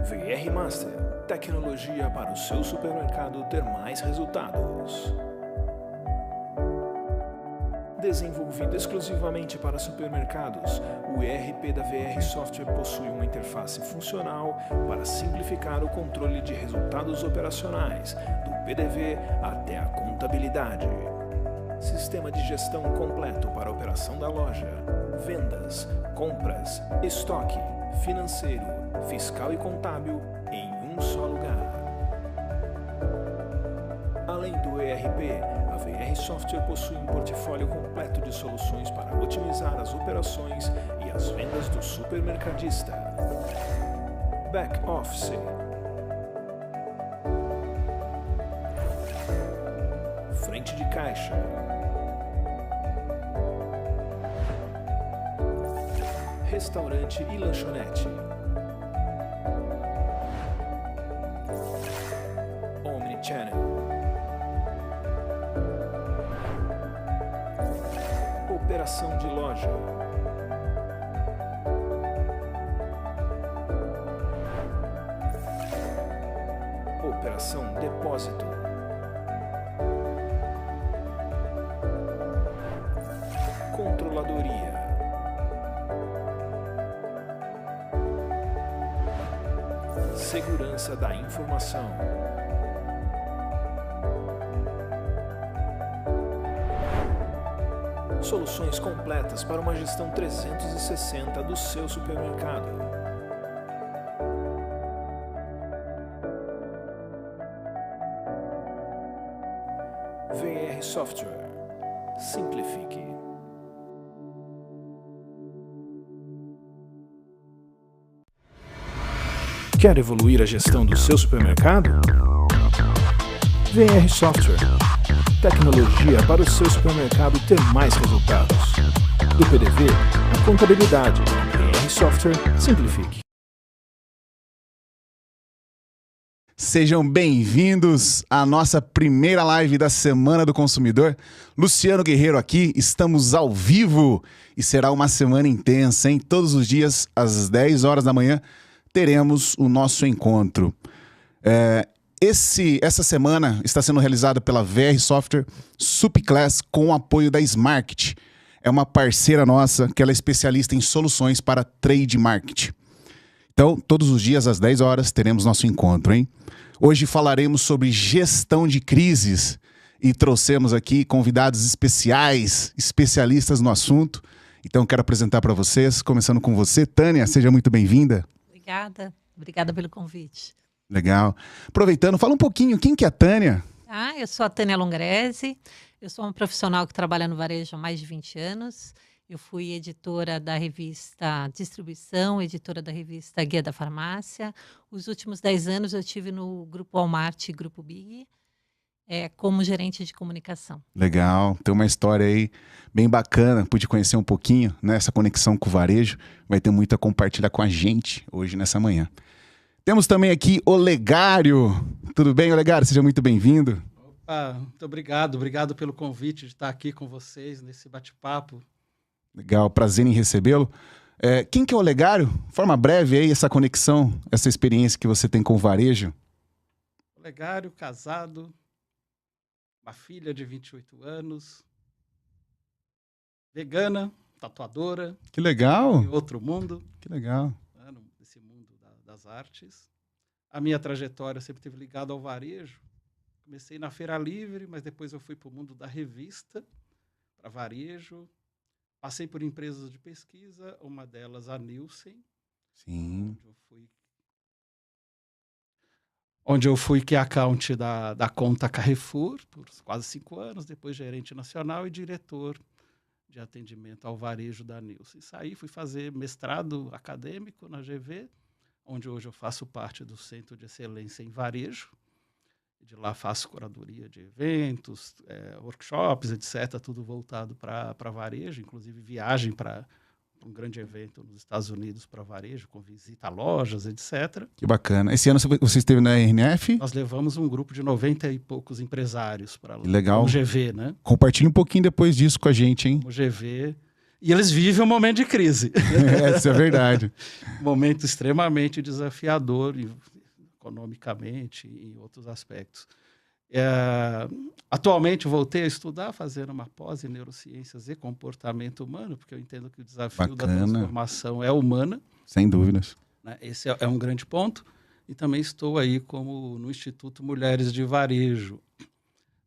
VR Master, tecnologia para o seu supermercado ter mais resultados. Desenvolvido exclusivamente para supermercados, o ERP da VR Software possui uma interface funcional para simplificar o controle de resultados operacionais, do PDV até a contabilidade. Sistema de gestão completo para a operação da loja, vendas, compras, estoque, financeiro, fiscal e contábil em um só lugar. Além do ERP, a VR Software possui um portfólio completo de soluções para otimizar as operações e as vendas do supermercadista. Back Office, frente de caixa, restaurante e lanchonete, Omnichannel, operação de loja, operação depósito, controladoria, segurança da informação, soluções completas para uma gestão 360 do seu supermercado. VR Software. Simplifique. Quer evoluir a gestão do seu supermercado? VR Software. Tecnologia para o seu supermercado ter mais resultados. Do PDV à contabilidade. VR Software. Simplifique. Sejam bem-vindos à nossa primeira live da Semana do Consumidor. Luciano Guerreiro aqui, estamos ao vivo e será uma semana intensa, hein? Todos os dias, às 10 horas da manhã, teremos o nosso encontro. Essa semana está sendo realizada pela VR Software Supclass com o apoio da Smarket. É uma parceira nossa que ela é especialista em soluções para trade market. Então, todos os dias às 10 horas teremos nosso encontro, hein? Hoje falaremos sobre gestão de crises e trouxemos aqui convidados especiais, especialistas no assunto. Então, quero apresentar para vocês, começando com você, Tânia, seja muito bem-vinda. Obrigada pelo convite. Legal. Aproveitando, fala um pouquinho, quem que é a Tânia? Eu sou a Tânia Longrese, eu sou uma profissional que trabalha no varejo há mais de 20 anos. Eu fui editora da revista Distribuição, editora da revista Guia da Farmácia. Os últimos 10 anos eu tive no Grupo Walmart e Grupo Big, como gerente de comunicação. Legal, tem uma história aí bem bacana, pude conhecer um pouquinho, né, essa conexão com o varejo. Vai ter muito a compartilhar com a gente hoje, nessa manhã. Temos também aqui Olegário. Tudo bem, Olegário? Seja muito bem-vindo. Opa, muito obrigado pelo convite de estar aqui com vocês nesse bate-papo. Legal, prazer em recebê-lo. Quem que é o Olegário? Forma breve aí essa conexão, essa experiência que você tem com o varejo. Olegário, casado, uma filha de 28 anos, vegana, tatuadora. Que legal. Em outro mundo. Que legal. Nesse mundo das artes. A minha trajetória sempre esteve ligada ao varejo. Comecei na Feira Livre, mas depois eu fui para o mundo da revista, para varejo. Passei por empresas de pesquisa, uma delas a Nielsen. Sim. Onde eu fui key account da conta Carrefour por quase 5 anos, depois gerente nacional e diretor de atendimento ao varejo da Nielsen. Saí, fui fazer mestrado acadêmico na GV, onde hoje eu faço parte do Centro de Excelência em Varejo. De lá faço curadoria de eventos, workshops, etc., tudo voltado para varejo, inclusive viagem para um grande evento nos Estados Unidos para varejo, com visita a lojas, etc. Que bacana. Esse ano você esteve na RNF? Nós levamos um grupo de 90 e poucos empresários para lá. Legal. No GV, né? Compartilhe um pouquinho depois disso com a gente, hein? No GV. E eles vivem um momento de crise. Isso é verdade. Momento extremamente desafiador, economicamente e em outros aspectos. Atualmente voltei a estudar, fazendo uma pós em neurociências e comportamento humano, porque eu entendo que o desafio da transformação é humana. Sem dúvidas. Né? Esse é um grande ponto. E também estou aí no Instituto Mulheres de Varejo,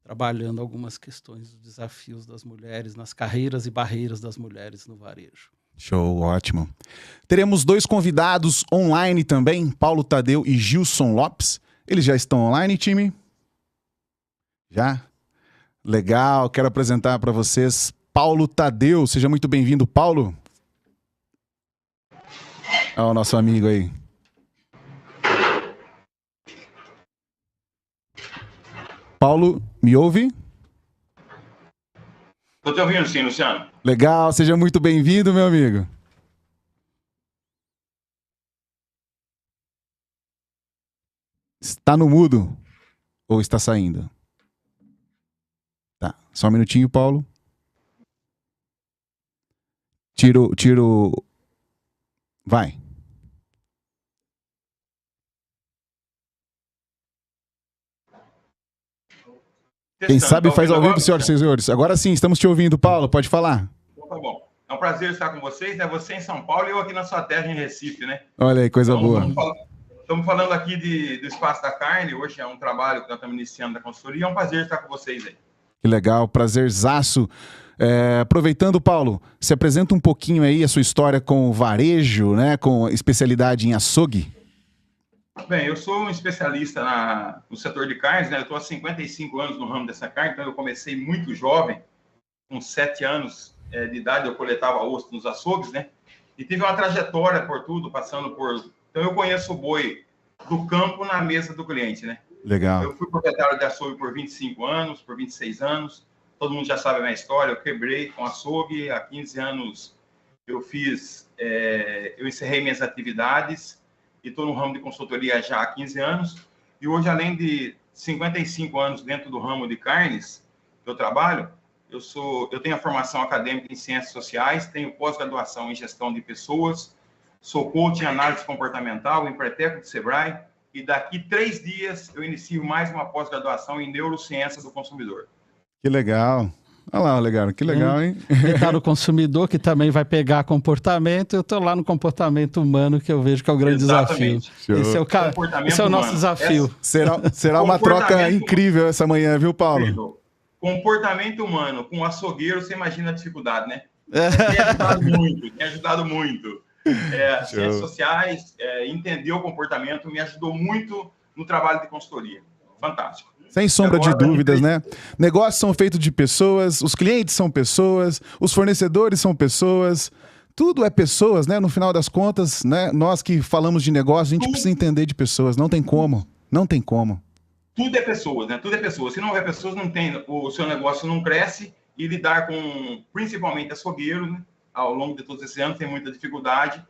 trabalhando algumas questões dos desafios das mulheres, nas carreiras e barreiras das mulheres no varejo. Show, ótimo. Teremos 2 convidados online também, Paulo Tadeu e Gilson Lopes. Eles já estão online, time? Já? Legal, quero apresentar para vocês Paulo Tadeu. Seja muito bem-vindo, Paulo. Olha o nosso amigo aí. Paulo, me ouve? Estou te ouvindo sim, Luciano. Legal, seja muito bem-vindo, meu amigo. Está no mudo? Ou está saindo? Tá, só um minutinho, Paulo. Tiro... Vai. Quem sabe faz ao vivo, senhoras e senhores. Agora sim, estamos te ouvindo, Paulo. Pode falar. Então, tá bom. É um prazer estar com vocês, né? Você em São Paulo e eu aqui na sua terra, em Recife, né? Olha aí, coisa boa. Estamos falando aqui do Espaço da Carne. Hoje é um trabalho que nós estamos iniciando da consultoria. É um prazer estar com vocês aí. Que legal, prazerzaço. Aproveitando, Paulo, se apresenta um pouquinho aí a sua história com o varejo, né? Com especialidade em açougue. Bem, eu sou um especialista no setor de carnes, né? Eu estou há 55 anos no ramo dessa carne, então eu comecei muito jovem, com 7 anos de idade, eu coletava osso nos açougues, né? E tive uma trajetória por tudo, passando por... Então eu conheço o boi do campo na mesa do cliente, né? Legal. Eu fui proprietário de açougue por 25 anos, por 26 anos, todo mundo já sabe a minha história, eu quebrei com açougue, há 15 anos eu encerrei minhas atividades, e estou no ramo de consultoria já há 15 anos. E hoje, além de 55 anos dentro do ramo de carnes que eu trabalho, eu tenho a formação acadêmica em ciências sociais, tenho pós-graduação em gestão de pessoas, sou coach em análise comportamental, empreiteco do Sebrae, e daqui 3 dias eu inicio mais uma pós-graduação em neurociência do consumidor. Que legal. Olha lá, legal, que legal, hein? Ele está no consumidor, que também vai pegar comportamento, eu estou lá no comportamento humano, que eu vejo que é o grande Exatamente. desafio. Esse é o nosso desafio. Será uma troca incrível essa manhã, viu, Paulo? Comportamento humano com açougueiro, você imagina a dificuldade, né? Tem ajudado muito. Ciências sociais, entender o comportamento, me ajudou muito no trabalho de consultoria. Fantástico. Sem sombra de dúvidas, né? Negócios são feitos de pessoas, os clientes são pessoas, os fornecedores são pessoas, tudo é pessoas, né? No final das contas, né? Nós que falamos de negócio, a gente precisa entender de pessoas, não tem como, não tem como. Tudo é pessoas, né? Tudo é pessoas. Se não houver pessoas, o seu negócio não cresce, e lidar com, principalmente, açougueiro, né? Ao longo de todos esses anos, tem muita dificuldade.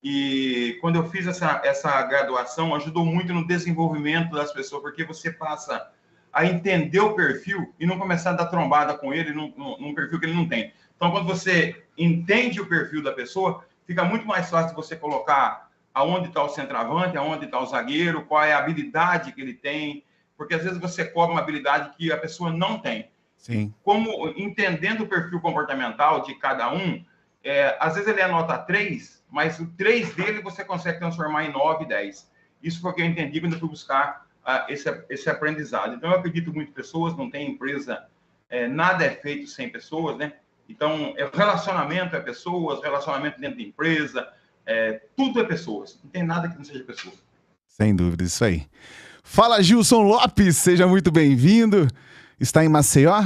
E quando eu fiz essa graduação, ajudou muito no desenvolvimento das pessoas, porque você passa a entender o perfil e não começar a dar trombada com ele num perfil que ele não tem. Então, quando você entende o perfil da pessoa, fica muito mais fácil de você colocar aonde está o centroavante, aonde está o zagueiro, qual é a habilidade que ele tem, porque às vezes você cobra uma habilidade que a pessoa não tem. Sim. Como entendendo o perfil comportamental de cada um, às vezes ele é nota 3, mas o 3 dele você consegue transformar em 9, 10. Isso foi o que eu entendi quando eu fui buscar esse aprendizado. Então, eu acredito muito em pessoas, não tem empresa, nada é feito sem pessoas, né? Então, relacionamento é pessoas, relacionamento dentro de empresa, tudo é pessoas. Não tem nada que não seja pessoa. Sem dúvida, isso aí. Fala, Gilson Lopes, seja muito bem-vindo. Está em Maceió?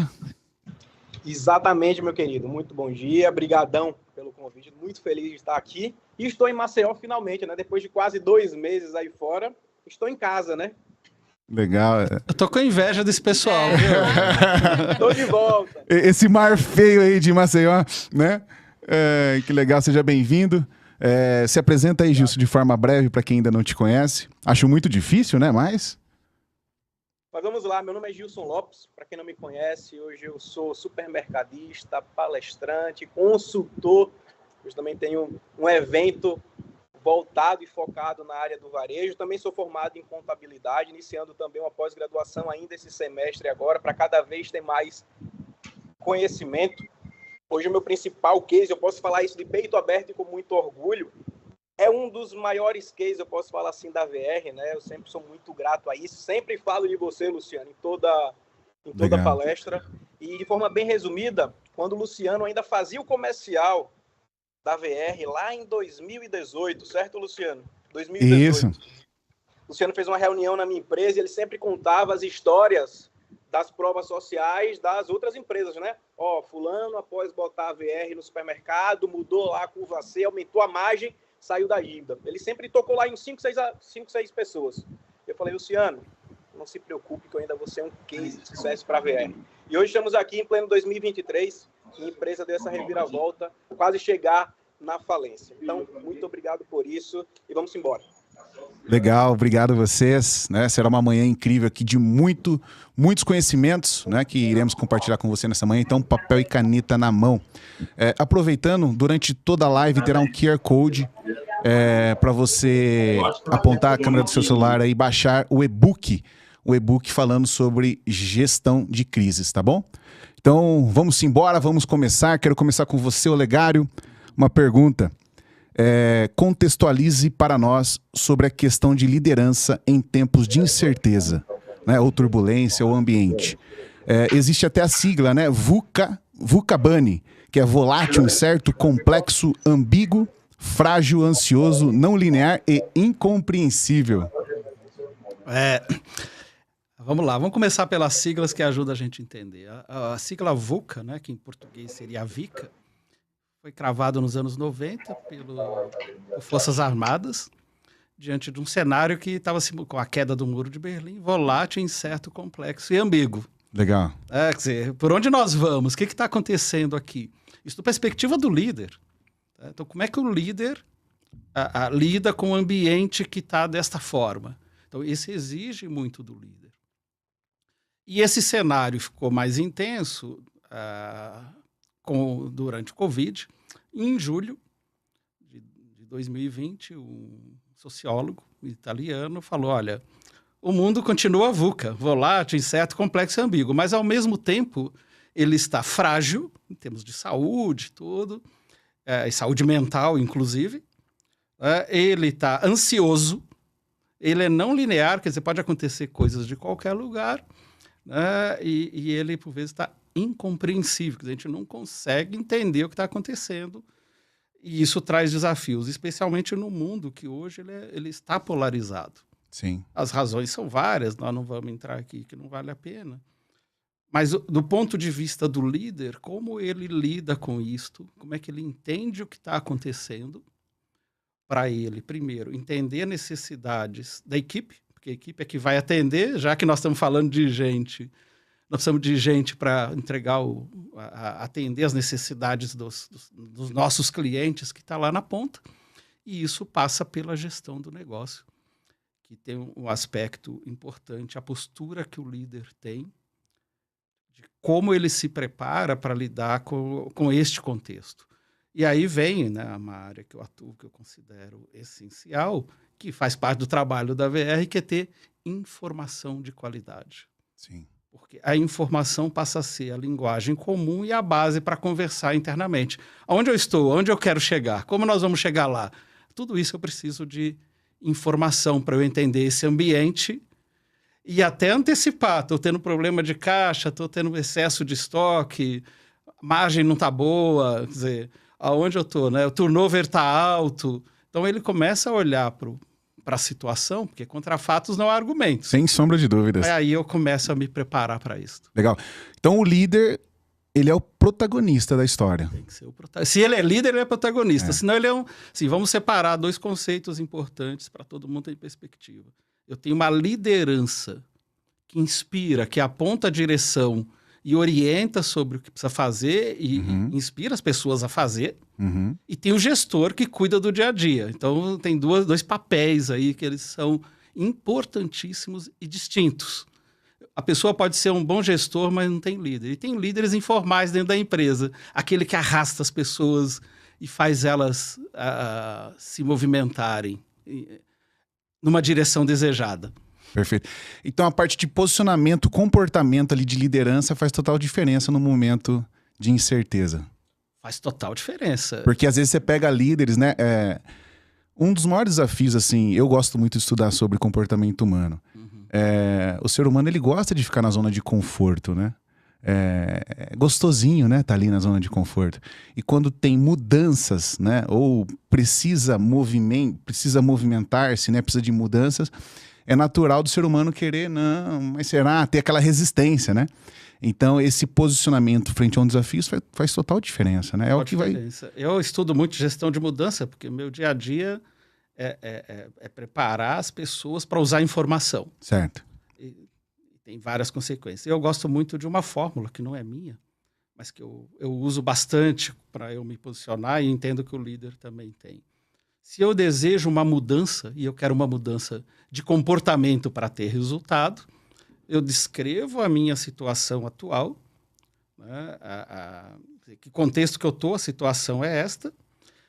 Exatamente, meu querido. Muito bom dia, brigadão pelo convite. Muito feliz de estar aqui. E estou em Maceió finalmente, né? Depois de quase 2 meses aí fora, estou em casa, né? Legal. Eu tô com inveja desse pessoal, viu? Estou de volta. Esse mar feio aí de Maceió, né? Que legal, seja bem-vindo. Se apresenta aí, Gilson, de forma breve para quem ainda não te conhece. Acho muito difícil, né? Mas... Mas vamos lá, meu nome é Gilson Lopes, para quem não me conhece, hoje eu sou supermercadista, palestrante, consultor. Hoje também tenho um evento voltado e focado na área do varejo. Também sou formado em contabilidade, iniciando também uma pós-graduação ainda esse semestre agora, para cada vez ter mais conhecimento. Hoje o meu principal case, eu posso falar isso de peito aberto e com muito orgulho, é um dos maiores cases, eu posso falar assim, da VR, né? Eu sempre sou muito grato a isso. Sempre falo de você, Luciano, em toda palestra. E de forma bem resumida, quando o Luciano ainda fazia o comercial da VR lá em 2018, certo, Luciano? 2018. Isso. O Luciano fez uma reunião na minha empresa e ele sempre contava as histórias das provas sociais das outras empresas, né? Fulano, após botar a VR no supermercado, mudou lá a curva C, aumentou a margem, saiu da dívida. Ele sempre tocou lá em 5, 6 pessoas. Eu falei, Luciano, não se preocupe que eu ainda vou ser um case de sucesso para a VR. E hoje estamos aqui em pleno 2023, e a empresa deu essa reviravolta, quase chegar na falência. Então, muito obrigado por isso e vamos embora. Legal, obrigado a vocês, né? Será uma manhã incrível aqui de muitos conhecimentos, né? Que iremos compartilhar com você nessa manhã. Então, papel e caneta na mão. Aproveitando, durante toda a live terá um QR Code para você apontar a câmera do seu celular e baixar o e-book falando sobre gestão de crises, tá bom? Então, vamos embora, vamos começar. Quero começar com você, Olegário. Uma pergunta. Contextualize para nós sobre a questão de liderança em tempos de incerteza, né, ou turbulência, ou ambiente. Existe até a sigla, né, VUCA-BANI, que é volátil, incerto, complexo, ambíguo, frágil, ansioso, não linear e incompreensível. Vamos lá, vamos começar pelas siglas que ajudam a gente a entender. A sigla VUCA, né, que em português seria a VICA, foi cravado nos anos 90 por Forças Armadas, diante de um cenário que estava com a queda do Muro de Berlim, volátil, incerto, complexo e ambíguo. Legal. Quer dizer, por onde nós vamos? O que está acontecendo aqui? Isso da perspectiva do líder. Tá? Então, como é que o líder lida com o ambiente que está desta forma? Então, isso exige muito do líder. E esse cenário ficou mais intenso durante o Covid. Em julho de 2020, um sociólogo italiano falou, olha, o mundo continua VUCA, volátil, incerto, complexo e ambíguo, mas ao mesmo tempo ele está frágil, em termos de saúde, tudo, e saúde mental, inclusive. Ele está ansioso, ele é não linear, quer dizer, pode acontecer coisas de qualquer lugar, e ele, por vezes, está incompreensível, que a gente não consegue entender o que está acontecendo, e isso traz desafios, especialmente no mundo que hoje ele está polarizado. Sim. As razões são várias, nós não vamos entrar aqui, que não vale a pena. Mas do ponto de vista do líder, como ele lida com isto, como é que ele entende o que está acontecendo, para ele, primeiro, entender necessidades da equipe, porque a equipe é que vai atender, já que nós estamos falando de gente. Nós precisamos de gente para atender as necessidades dos nossos clientes que está lá na ponta. E isso passa pela gestão do negócio, que tem um aspecto importante, a postura que o líder tem, de como ele se prepara para lidar com este contexto. E aí vem, né, uma área que eu atuo, que eu considero essencial, que faz parte do trabalho da VR, que é ter informação de qualidade. Sim. Porque a informação passa a ser a linguagem comum e a base para conversar internamente. Onde eu estou? Onde eu quero chegar? Como nós vamos chegar lá? Tudo isso eu preciso de informação para eu entender esse ambiente e até antecipar. Estou tendo problema de caixa, estou tendo excesso de estoque, margem não está boa, quer dizer, aonde eu estou, né? O turnover está alto. Então ele começa a olhar para a situação, porque contra fatos não há argumentos. Sem sombra de dúvidas. Aí eu começo a me preparar para isso. Legal. Então o líder, ele é o protagonista da história. Tem que ser o protagonista. Se ele é líder, ele é protagonista. Senão ele é Assim, vamos separar dois conceitos importantes para todo mundo ter perspectiva. Eu tenho uma liderança que inspira, que aponta a direção e orienta sobre o que precisa fazer e inspira as pessoas a fazer. E tem o gestor que cuida do dia a dia. Então, tem dois papéis aí que eles são importantíssimos e distintos. A pessoa pode ser um bom gestor, mas não tem líder. E tem líderes informais dentro da empresa. Aquele que arrasta as pessoas e faz elas se movimentarem numa direção desejada. Perfeito. Então a parte de posicionamento, comportamento ali de liderança faz total diferença no momento de incerteza. Faz total diferença. Porque às vezes você pega líderes, né? Um dos maiores desafios, assim, eu gosto muito de estudar sobre comportamento humano. O ser humano, ele gosta de ficar na zona de conforto, né? É gostosinho, né? Tá ali na zona de conforto. E quando tem mudanças, né? Ou precisa movimentar-se, né? Precisa de mudanças, é natural do ser humano querer, não, mas será? Ter aquela resistência, né? Então, esse posicionamento frente a um desafio faz total diferença, né? É o que vai... Eu estudo muito gestão de mudança, porque o meu dia a dia é preparar as pessoas para usar a informação. Certo. E tem várias consequências. Eu gosto muito de uma fórmula que não é minha, mas que eu uso bastante para eu me posicionar e entendo que o líder também tem. Se eu desejo uma mudança, e eu quero uma mudança de comportamento para ter resultado, eu descrevo a minha situação atual, né? Que contexto que eu estou, a situação é esta.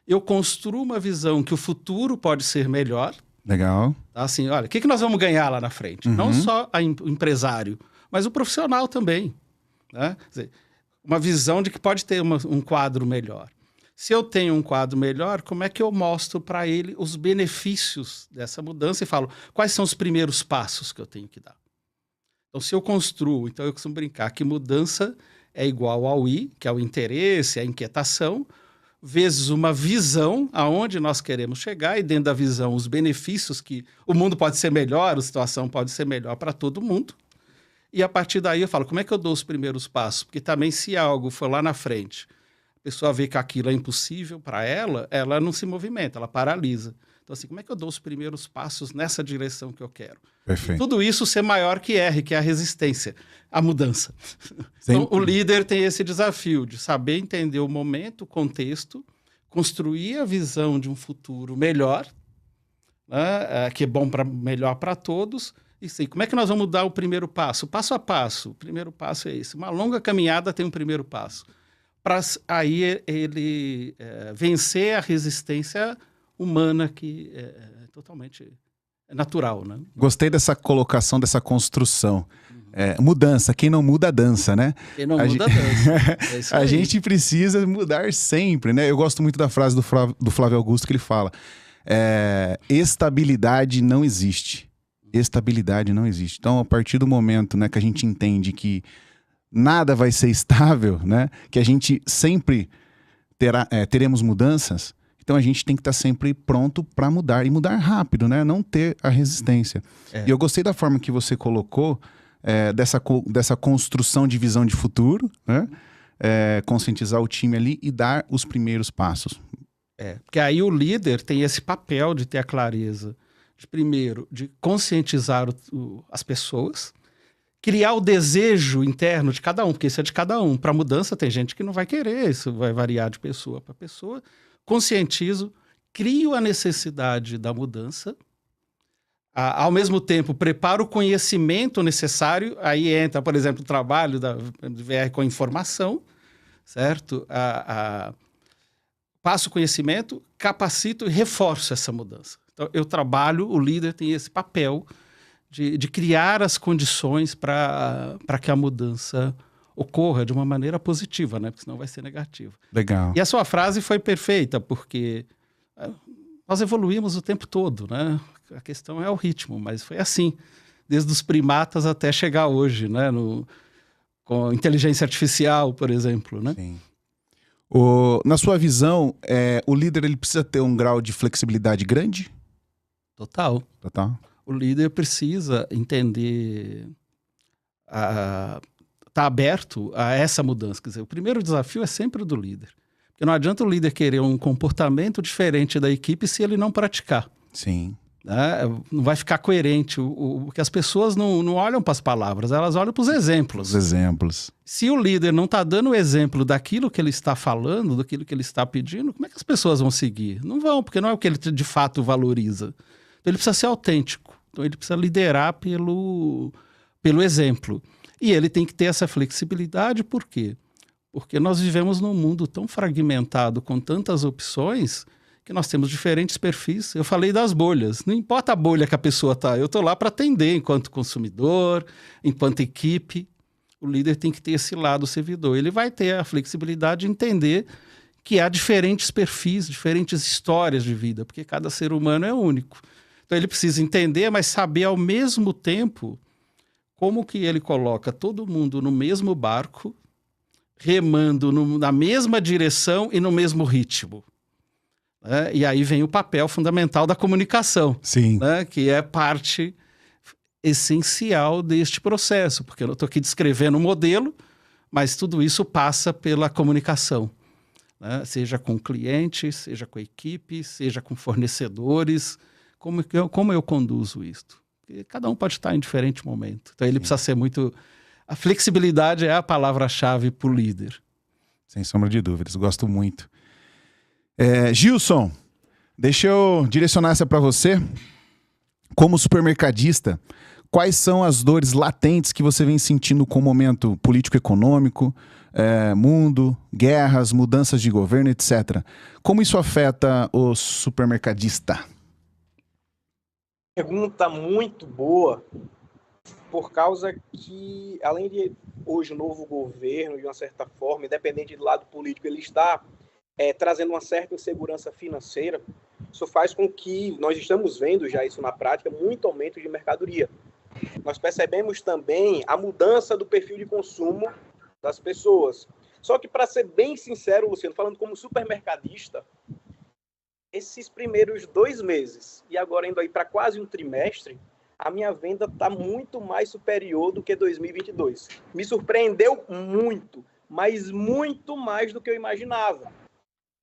Eu construo uma visão que o futuro pode ser melhor. Legal. Assim, olha, o que nós vamos ganhar lá na frente? Não só o empresário, mas o profissional também. Né? Quer dizer, uma visão de que pode ter um quadro melhor. Se eu tenho um quadro melhor, como é que eu mostro para ele os benefícios dessa mudança e falo quais são os primeiros passos que eu tenho que dar? Então, se eu construo, então eu costumo brincar que mudança é igual ao I, que é o interesse, a inquietação, vezes uma visão aonde nós queremos chegar e dentro da visão os benefícios que o mundo pode ser melhor, a situação pode ser melhor para todo mundo. E a partir daí eu falo, como é que eu dou os primeiros passos? Porque também se algo for lá na frente, a pessoa vê que aquilo é impossível para ela, ela não se movimenta, ela paralisa. Então assim, como é que eu dou os primeiros passos nessa direção que eu quero? Perfeito. Tudo isso ser maior que R, que é a resistência, a mudança. Então, o líder tem esse desafio de saber entender o momento, o contexto, construir a visão de um futuro melhor, né, que é bom melhor para todos. E sim, como é que nós vamos dar o primeiro passo? Passo a passo. O primeiro passo é esse. Uma longa caminhada tem um primeiro passo. Para aí ele vencer a resistência humana que é totalmente... natural, né? Gostei dessa colocação, dessa construção. Mudança, quem não muda, dança, né? Quem não muda, dança. É isso aí. A gente precisa mudar sempre, né? Eu gosto muito da frase do Flávio Augusto que ele fala, estabilidade não existe. Estabilidade não existe. Então, a partir do momento, né, que a gente entende que nada vai ser estável, né? Que a gente sempre teremos mudanças, então a gente tem que estar sempre pronto para mudar, e mudar rápido, né? Não ter a resistência. E eu gostei da forma que você colocou, dessa construção de visão de futuro, né? Conscientizar o time ali e dar os primeiros passos. Porque aí o líder tem esse papel de ter a clareza, primeiro, de conscientizar as pessoas, criar o desejo interno de cada um, porque isso é de cada um. Para mudança tem gente que não vai querer, isso vai variar de pessoa para pessoa. Conscientizo, crio a necessidade da mudança, ao mesmo tempo preparo o conhecimento necessário, aí entra, por exemplo, o trabalho da VR com informação, certo? Passo o conhecimento, capacito e reforço essa mudança. Então, eu trabalho, o líder tem esse papel de criar as condições para que a mudança ocorra de uma maneira positiva, né? Porque senão vai ser negativa. Legal. E a sua frase foi perfeita, porque nós evoluímos o tempo todo, né? A questão é o ritmo, mas foi assim, desde os primatas até chegar hoje, né? Com inteligência artificial, por exemplo, né? Sim. Na sua visão, o líder ele precisa ter um grau de flexibilidade grande? Total. O líder precisa entender... Está aberto a essa mudança. Quer dizer, o primeiro desafio é sempre o do líder. Porque não adianta o líder querer um comportamento diferente da equipe se ele não praticar. Sim. Né? Não vai ficar coerente. Porque as pessoas não olham para as palavras, elas olham para os exemplos. Os exemplos. Se o líder não está dando o exemplo daquilo que ele está falando, daquilo que ele está pedindo, como é que as pessoas vão seguir? Não vão, porque não é o que ele de fato valoriza. Então ele precisa ser autêntico. Então ele precisa liderar pelo exemplo. E ele tem que ter essa flexibilidade, por quê? Porque nós vivemos num mundo tão fragmentado, com tantas opções, que nós temos diferentes perfis. Eu falei das bolhas. Não importa a bolha que a pessoa está, eu estou lá para atender enquanto consumidor, enquanto equipe. O líder tem que ter esse lado servidor. Ele vai ter a flexibilidade de entender que há diferentes perfis, diferentes histórias de vida, porque cada ser humano é único. Então ele precisa entender, mas saber ao mesmo tempo como que ele coloca todo mundo no mesmo barco, remando na mesma direção e no mesmo ritmo. E aí vem o papel fundamental da comunicação, Sim. Que é parte essencial deste processo, porque eu estou aqui descrevendo o modelo, mas tudo isso passa pela comunicação, seja com o cliente, seja com a equipe, seja com fornecedores. Como eu conduzo isto? Porque cada um pode estar em diferente momento. Então ele precisa ser muito... A flexibilidade é a palavra-chave para o líder. Sem sombra de dúvidas, gosto muito. Gilson, deixa eu direcionar essa para você. Como supermercadista, quais são as dores latentes que você vem sentindo com o momento político-econômico, mundo, guerras, mudanças de governo, etc. Como isso afeta o supermercadista? Pergunta muito boa, por causa que, além de hoje o novo governo, de uma certa forma, independente do lado político, ele está trazendo uma certa insegurança financeira. Isso faz com que nós estamos vendo já isso na prática, muito aumento de mercadoria. Nós percebemos também a mudança do perfil de consumo das pessoas. Só que, para ser bem sincero, Luciano, falando como supermercadista, esses primeiros 2 meses e agora indo aí para quase um trimestre, a minha venda está muito mais superior do que 2022. Me surpreendeu muito, mas muito mais do que eu imaginava.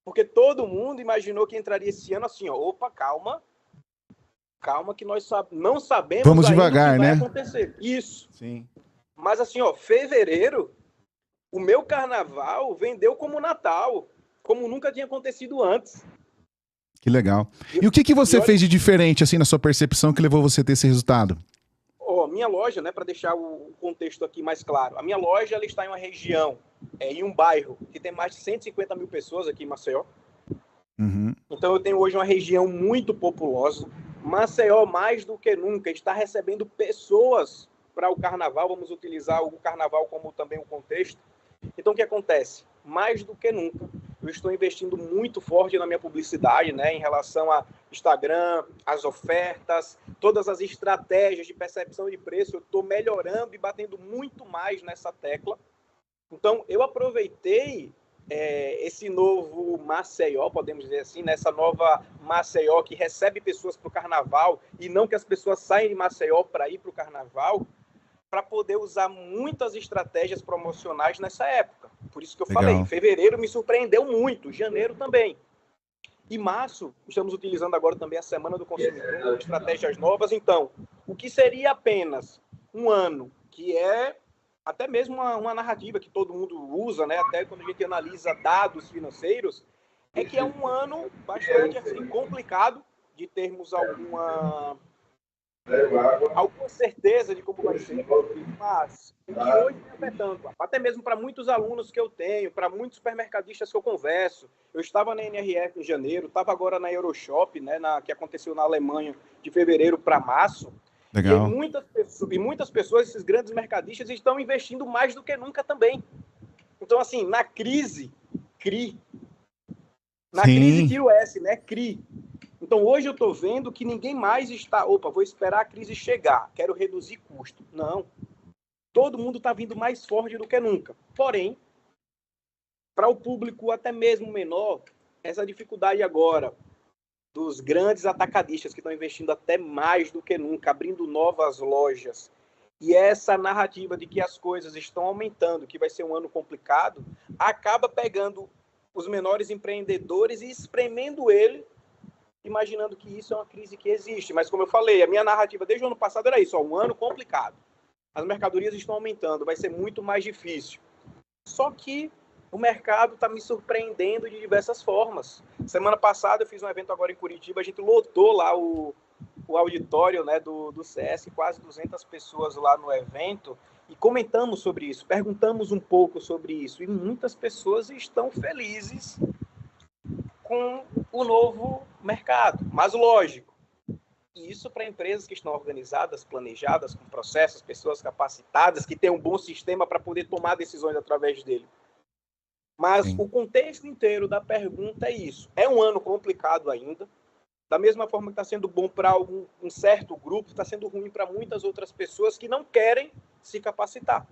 Porque todo mundo imaginou que entraria esse ano assim, opa, calma que nós não sabemos Vamos ainda devagar, o que vai né? acontecer. Isso. Sim. Mas assim, fevereiro, o meu carnaval vendeu como Natal, como nunca tinha acontecido antes. Que legal. E o que você fez de diferente, assim, na sua percepção, que levou você a ter esse resultado? Minha loja, para deixar o contexto aqui mais claro, a minha loja ela está em uma região, em um bairro, que tem mais de 150 mil pessoas aqui em Maceió. Uhum. Então eu tenho hoje uma região muito populosa. Maceió, mais do que nunca, está recebendo pessoas para o carnaval. Vamos utilizar o carnaval como também um contexto. Então o que acontece? Mais do que nunca, eu estou investindo muito forte na minha publicidade, em relação a Instagram, as ofertas, todas as estratégias de percepção de preço. Eu estou melhorando e batendo muito mais nessa tecla. Então, eu aproveitei esse novo Maceió, podemos dizer assim, nessa nova Maceió que recebe pessoas para o carnaval e não que as pessoas saem de Maceió para ir para o carnaval, para poder usar muitas estratégias promocionais nessa época. Por isso que eu falei, fevereiro me surpreendeu muito, janeiro também. E março, estamos utilizando agora também a Semana do Consumidor, estratégias novas. Então, o que seria apenas um ano, que é até mesmo uma narrativa que todo mundo usa, até quando a gente analisa dados financeiros, é que é um ano bastante assim, complicado de termos alguma certeza de como vai ser, mas o que hoje está afetando, até mesmo para muitos alunos que eu tenho, para muitos supermercadistas que eu converso. Eu estava na NRF em janeiro, estava agora na Euroshop, que aconteceu na Alemanha de fevereiro para março. Legal. E muitas pessoas, esses grandes mercadistas, estão investindo mais do que nunca também. Então, assim, na crise, CRI. Na crise, tira o S, CRI. Então, hoje eu estou vendo que ninguém mais está... vou esperar a crise chegar, quero reduzir custo. Não. Todo mundo está vindo mais forte do que nunca. Porém, para o público até mesmo menor, essa dificuldade agora dos grandes atacadistas que estão investindo até mais do que nunca, abrindo novas lojas, e essa narrativa de que as coisas estão aumentando, que vai ser um ano complicado, acaba pegando os menores empreendedores e espremendo ele, imaginando que isso é uma crise que existe. Mas, como eu falei, a minha narrativa desde o ano passado era isso, um ano complicado. As mercadorias estão aumentando, vai ser muito mais difícil. Só que o mercado está me surpreendendo de diversas formas. Semana passada eu fiz um evento agora em Curitiba, a gente lotou lá o o auditório, né, do CS, quase 200 pessoas lá no evento, e comentamos sobre isso, perguntamos um pouco sobre isso, e muitas pessoas estão felizes com o novo mercado. Mas, lógico, isso para empresas que estão organizadas, planejadas, com processos, pessoas capacitadas, que têm um bom sistema para poder tomar decisões através dele. Mas o contexto inteiro da pergunta é isso. É um ano complicado ainda. Da mesma forma que está sendo bom para um certo grupo, está sendo ruim para muitas outras pessoas que não querem se capacitar.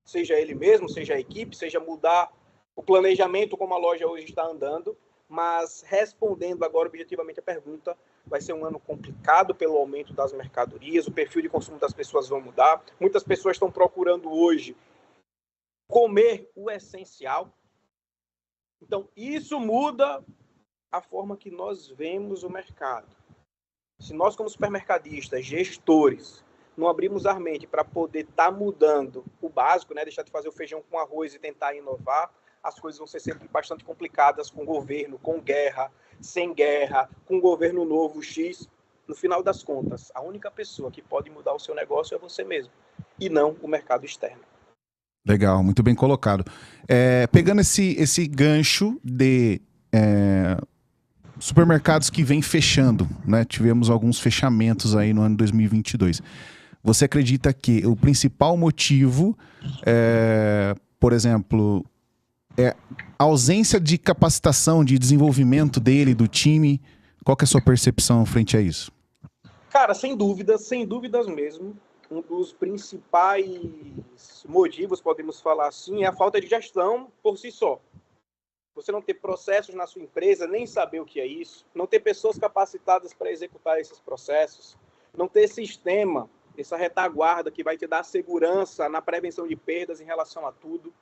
Seja ele mesmo, seja a equipe, seja mudar o planejamento como a loja hoje está andando. Mas respondendo agora objetivamente a pergunta, vai ser um ano complicado pelo aumento das mercadorias, o perfil de consumo das pessoas vai mudar. Muitas pessoas estão procurando hoje comer o essencial. Então, isso muda a forma que nós vemos o mercado. Se nós, como supermercadistas, gestores, não abrimos a mente para poder estar mudando o básico, né, deixar de fazer o feijão com arroz e tentar inovar, as coisas vão ser sempre bastante complicadas com o governo, com guerra, sem guerra, com governo novo, X. No final das contas, a única pessoa que pode mudar o seu negócio é você mesmo, e não o mercado externo. Legal, muito bem colocado. Pegando esse gancho de supermercados que vem fechando, né? Tivemos alguns fechamentos aí no ano 2022. Você acredita que o principal motivo, por exemplo, é a ausência de capacitação, de desenvolvimento dele, do time? Qual que é a sua percepção frente a isso? Cara, sem dúvidas mesmo. Um dos principais motivos, podemos falar assim, é a falta de gestão por si só. Você não ter processos na sua empresa, nem saber o que é isso, não ter pessoas capacitadas para executar esses processos, não ter sistema, essa retaguarda que vai te dar segurança na prevenção de perdas em relação a tudo.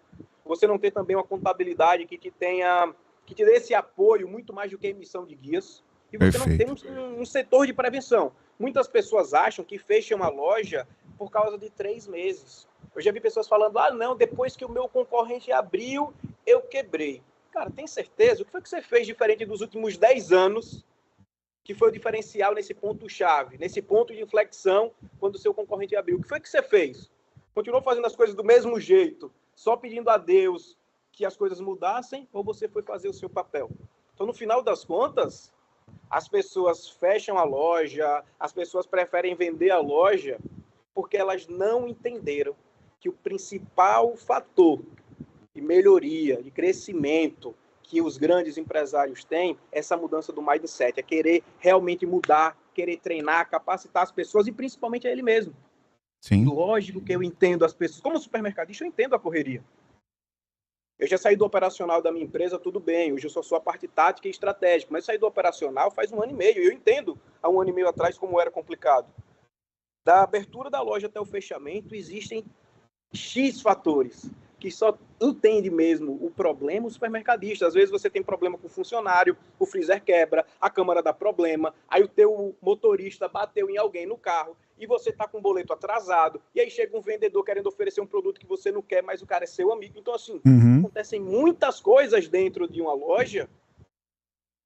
Você não ter também uma contabilidade que te dê esse apoio muito mais do que a emissão de guias. E você Perfeito. não tem um setor de prevenção. Muitas pessoas acham que fecham a loja por causa de 3 meses. Eu já vi pessoas falando, não, depois que o meu concorrente abriu, eu quebrei. Cara, tem certeza? O que foi que você fez diferente dos últimos 10 anos, que foi o diferencial nesse ponto-chave, nesse ponto de inflexão, quando o seu concorrente abriu? O que foi que você fez? Continuou fazendo as coisas do mesmo jeito, só pedindo a Deus que as coisas mudassem, ou você foi fazer o seu papel? Então, no final das contas, as pessoas fecham a loja, as pessoas preferem vender a loja, porque elas não entenderam que o principal fator de melhoria, de crescimento que os grandes empresários têm é essa mudança do mindset, é querer realmente mudar, querer treinar, capacitar as pessoas e principalmente a ele mesmo. Sim. Lógico que eu entendo as pessoas. Como supermercadista, eu entendo a correria. Eu já saí do operacional da minha empresa, tudo bem. Hoje eu só sou a parte tática e estratégica. Mas saí do operacional faz 1 ano e meio. E eu entendo há 1 ano e meio atrás como era complicado. Da abertura da loja até o fechamento, existem X fatores que só entende mesmo o problema o supermercadista. Às vezes você tem problema com o funcionário, o freezer quebra, a câmara dá problema, aí o teu motorista bateu em alguém no carro e você está com o boleto atrasado, e aí chega um vendedor querendo oferecer um produto que você não quer, mas o cara é seu amigo. Então, assim, acontecem muitas coisas dentro de uma loja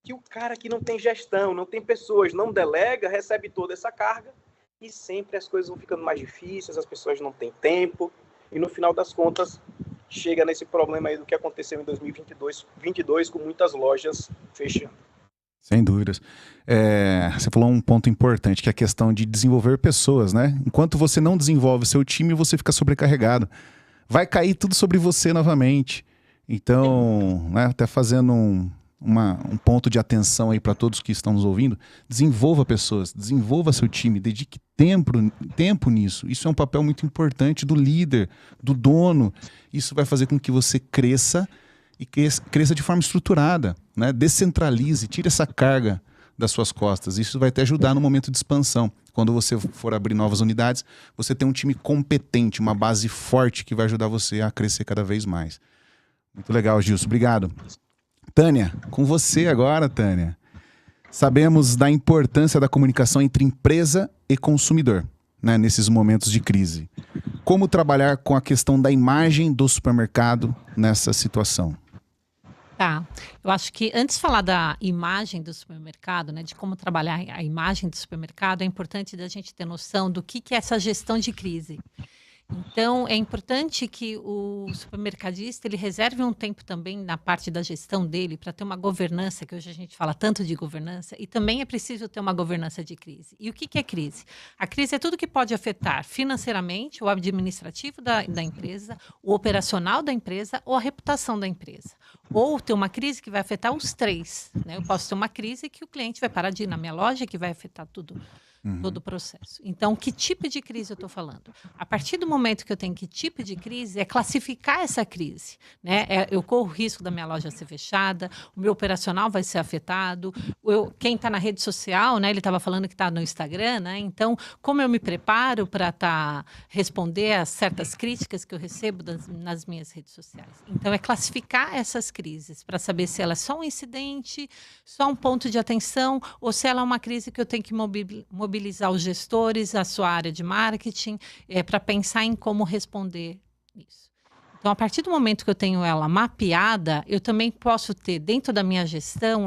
que o cara que não tem gestão, não tem pessoas, não delega, recebe toda essa carga e sempre as coisas vão ficando mais difíceis, as pessoas não têm tempo. E no final das contas, chega nesse problema aí do que aconteceu em 2022 com muitas lojas fechando. Sem dúvidas. Você falou um ponto importante, que é a questão de desenvolver pessoas, né? Enquanto você não desenvolve seu time, você fica sobrecarregado. Vai cair tudo sobre você novamente. Então, né, até fazendo um ponto de atenção aí para todos que estão nos ouvindo, desenvolva pessoas, desenvolva seu time, dedique tempo nisso. Isso é um papel muito importante do líder, do dono. Isso vai fazer com que você cresça e cresça de forma estruturada, né? Descentralize, tire essa carga das suas costas. Isso vai te ajudar no momento de expansão. Quando você for abrir novas unidades, você tem um time competente, uma base forte que vai ajudar você a crescer cada vez mais. Muito legal, Gilson. Obrigado. Tânia, com você agora, Tânia. Sabemos da importância da comunicação entre empresa e consumidor, né, nesses momentos de crise. Como trabalhar com a questão da imagem do supermercado nessa situação? Tá. Eu acho que antes de falar da imagem do supermercado, né, de como trabalhar a imagem do supermercado, é importante da gente ter noção do que é essa gestão de crise. Então, é importante que o supermercadista ele reserve um tempo também na parte da gestão dele para ter uma governança, que hoje a gente fala tanto de governança, e também é preciso ter uma governança de crise. E o que é crise? A crise é tudo que pode afetar financeiramente o administrativo da empresa, o operacional da empresa ou a reputação da empresa. Ou ter uma crise que vai afetar os três. Né? Eu posso ter uma crise que o cliente vai parar de ir na minha loja, que vai afetar tudo. Todo o processo. Então, que tipo de crise eu estou falando? A partir do momento que eu tenho que tipo de crise, é classificar essa crise. Né? Eu corro o risco da minha loja ser fechada, o meu operacional vai ser afetado, quem está na rede social, né, ele estava falando que está no Instagram, né? Então, como eu me preparo para responder a certas críticas que eu recebo nas minhas redes sociais? Então, é classificar essas crises para saber se ela é só um incidente, só um ponto de atenção, ou se ela é uma crise que eu tenho que mobilizar os gestores, a sua área de marketing, para pensar em como responder isso. Então, a partir do momento que eu tenho ela mapeada, eu também posso ter, dentro da minha gestão,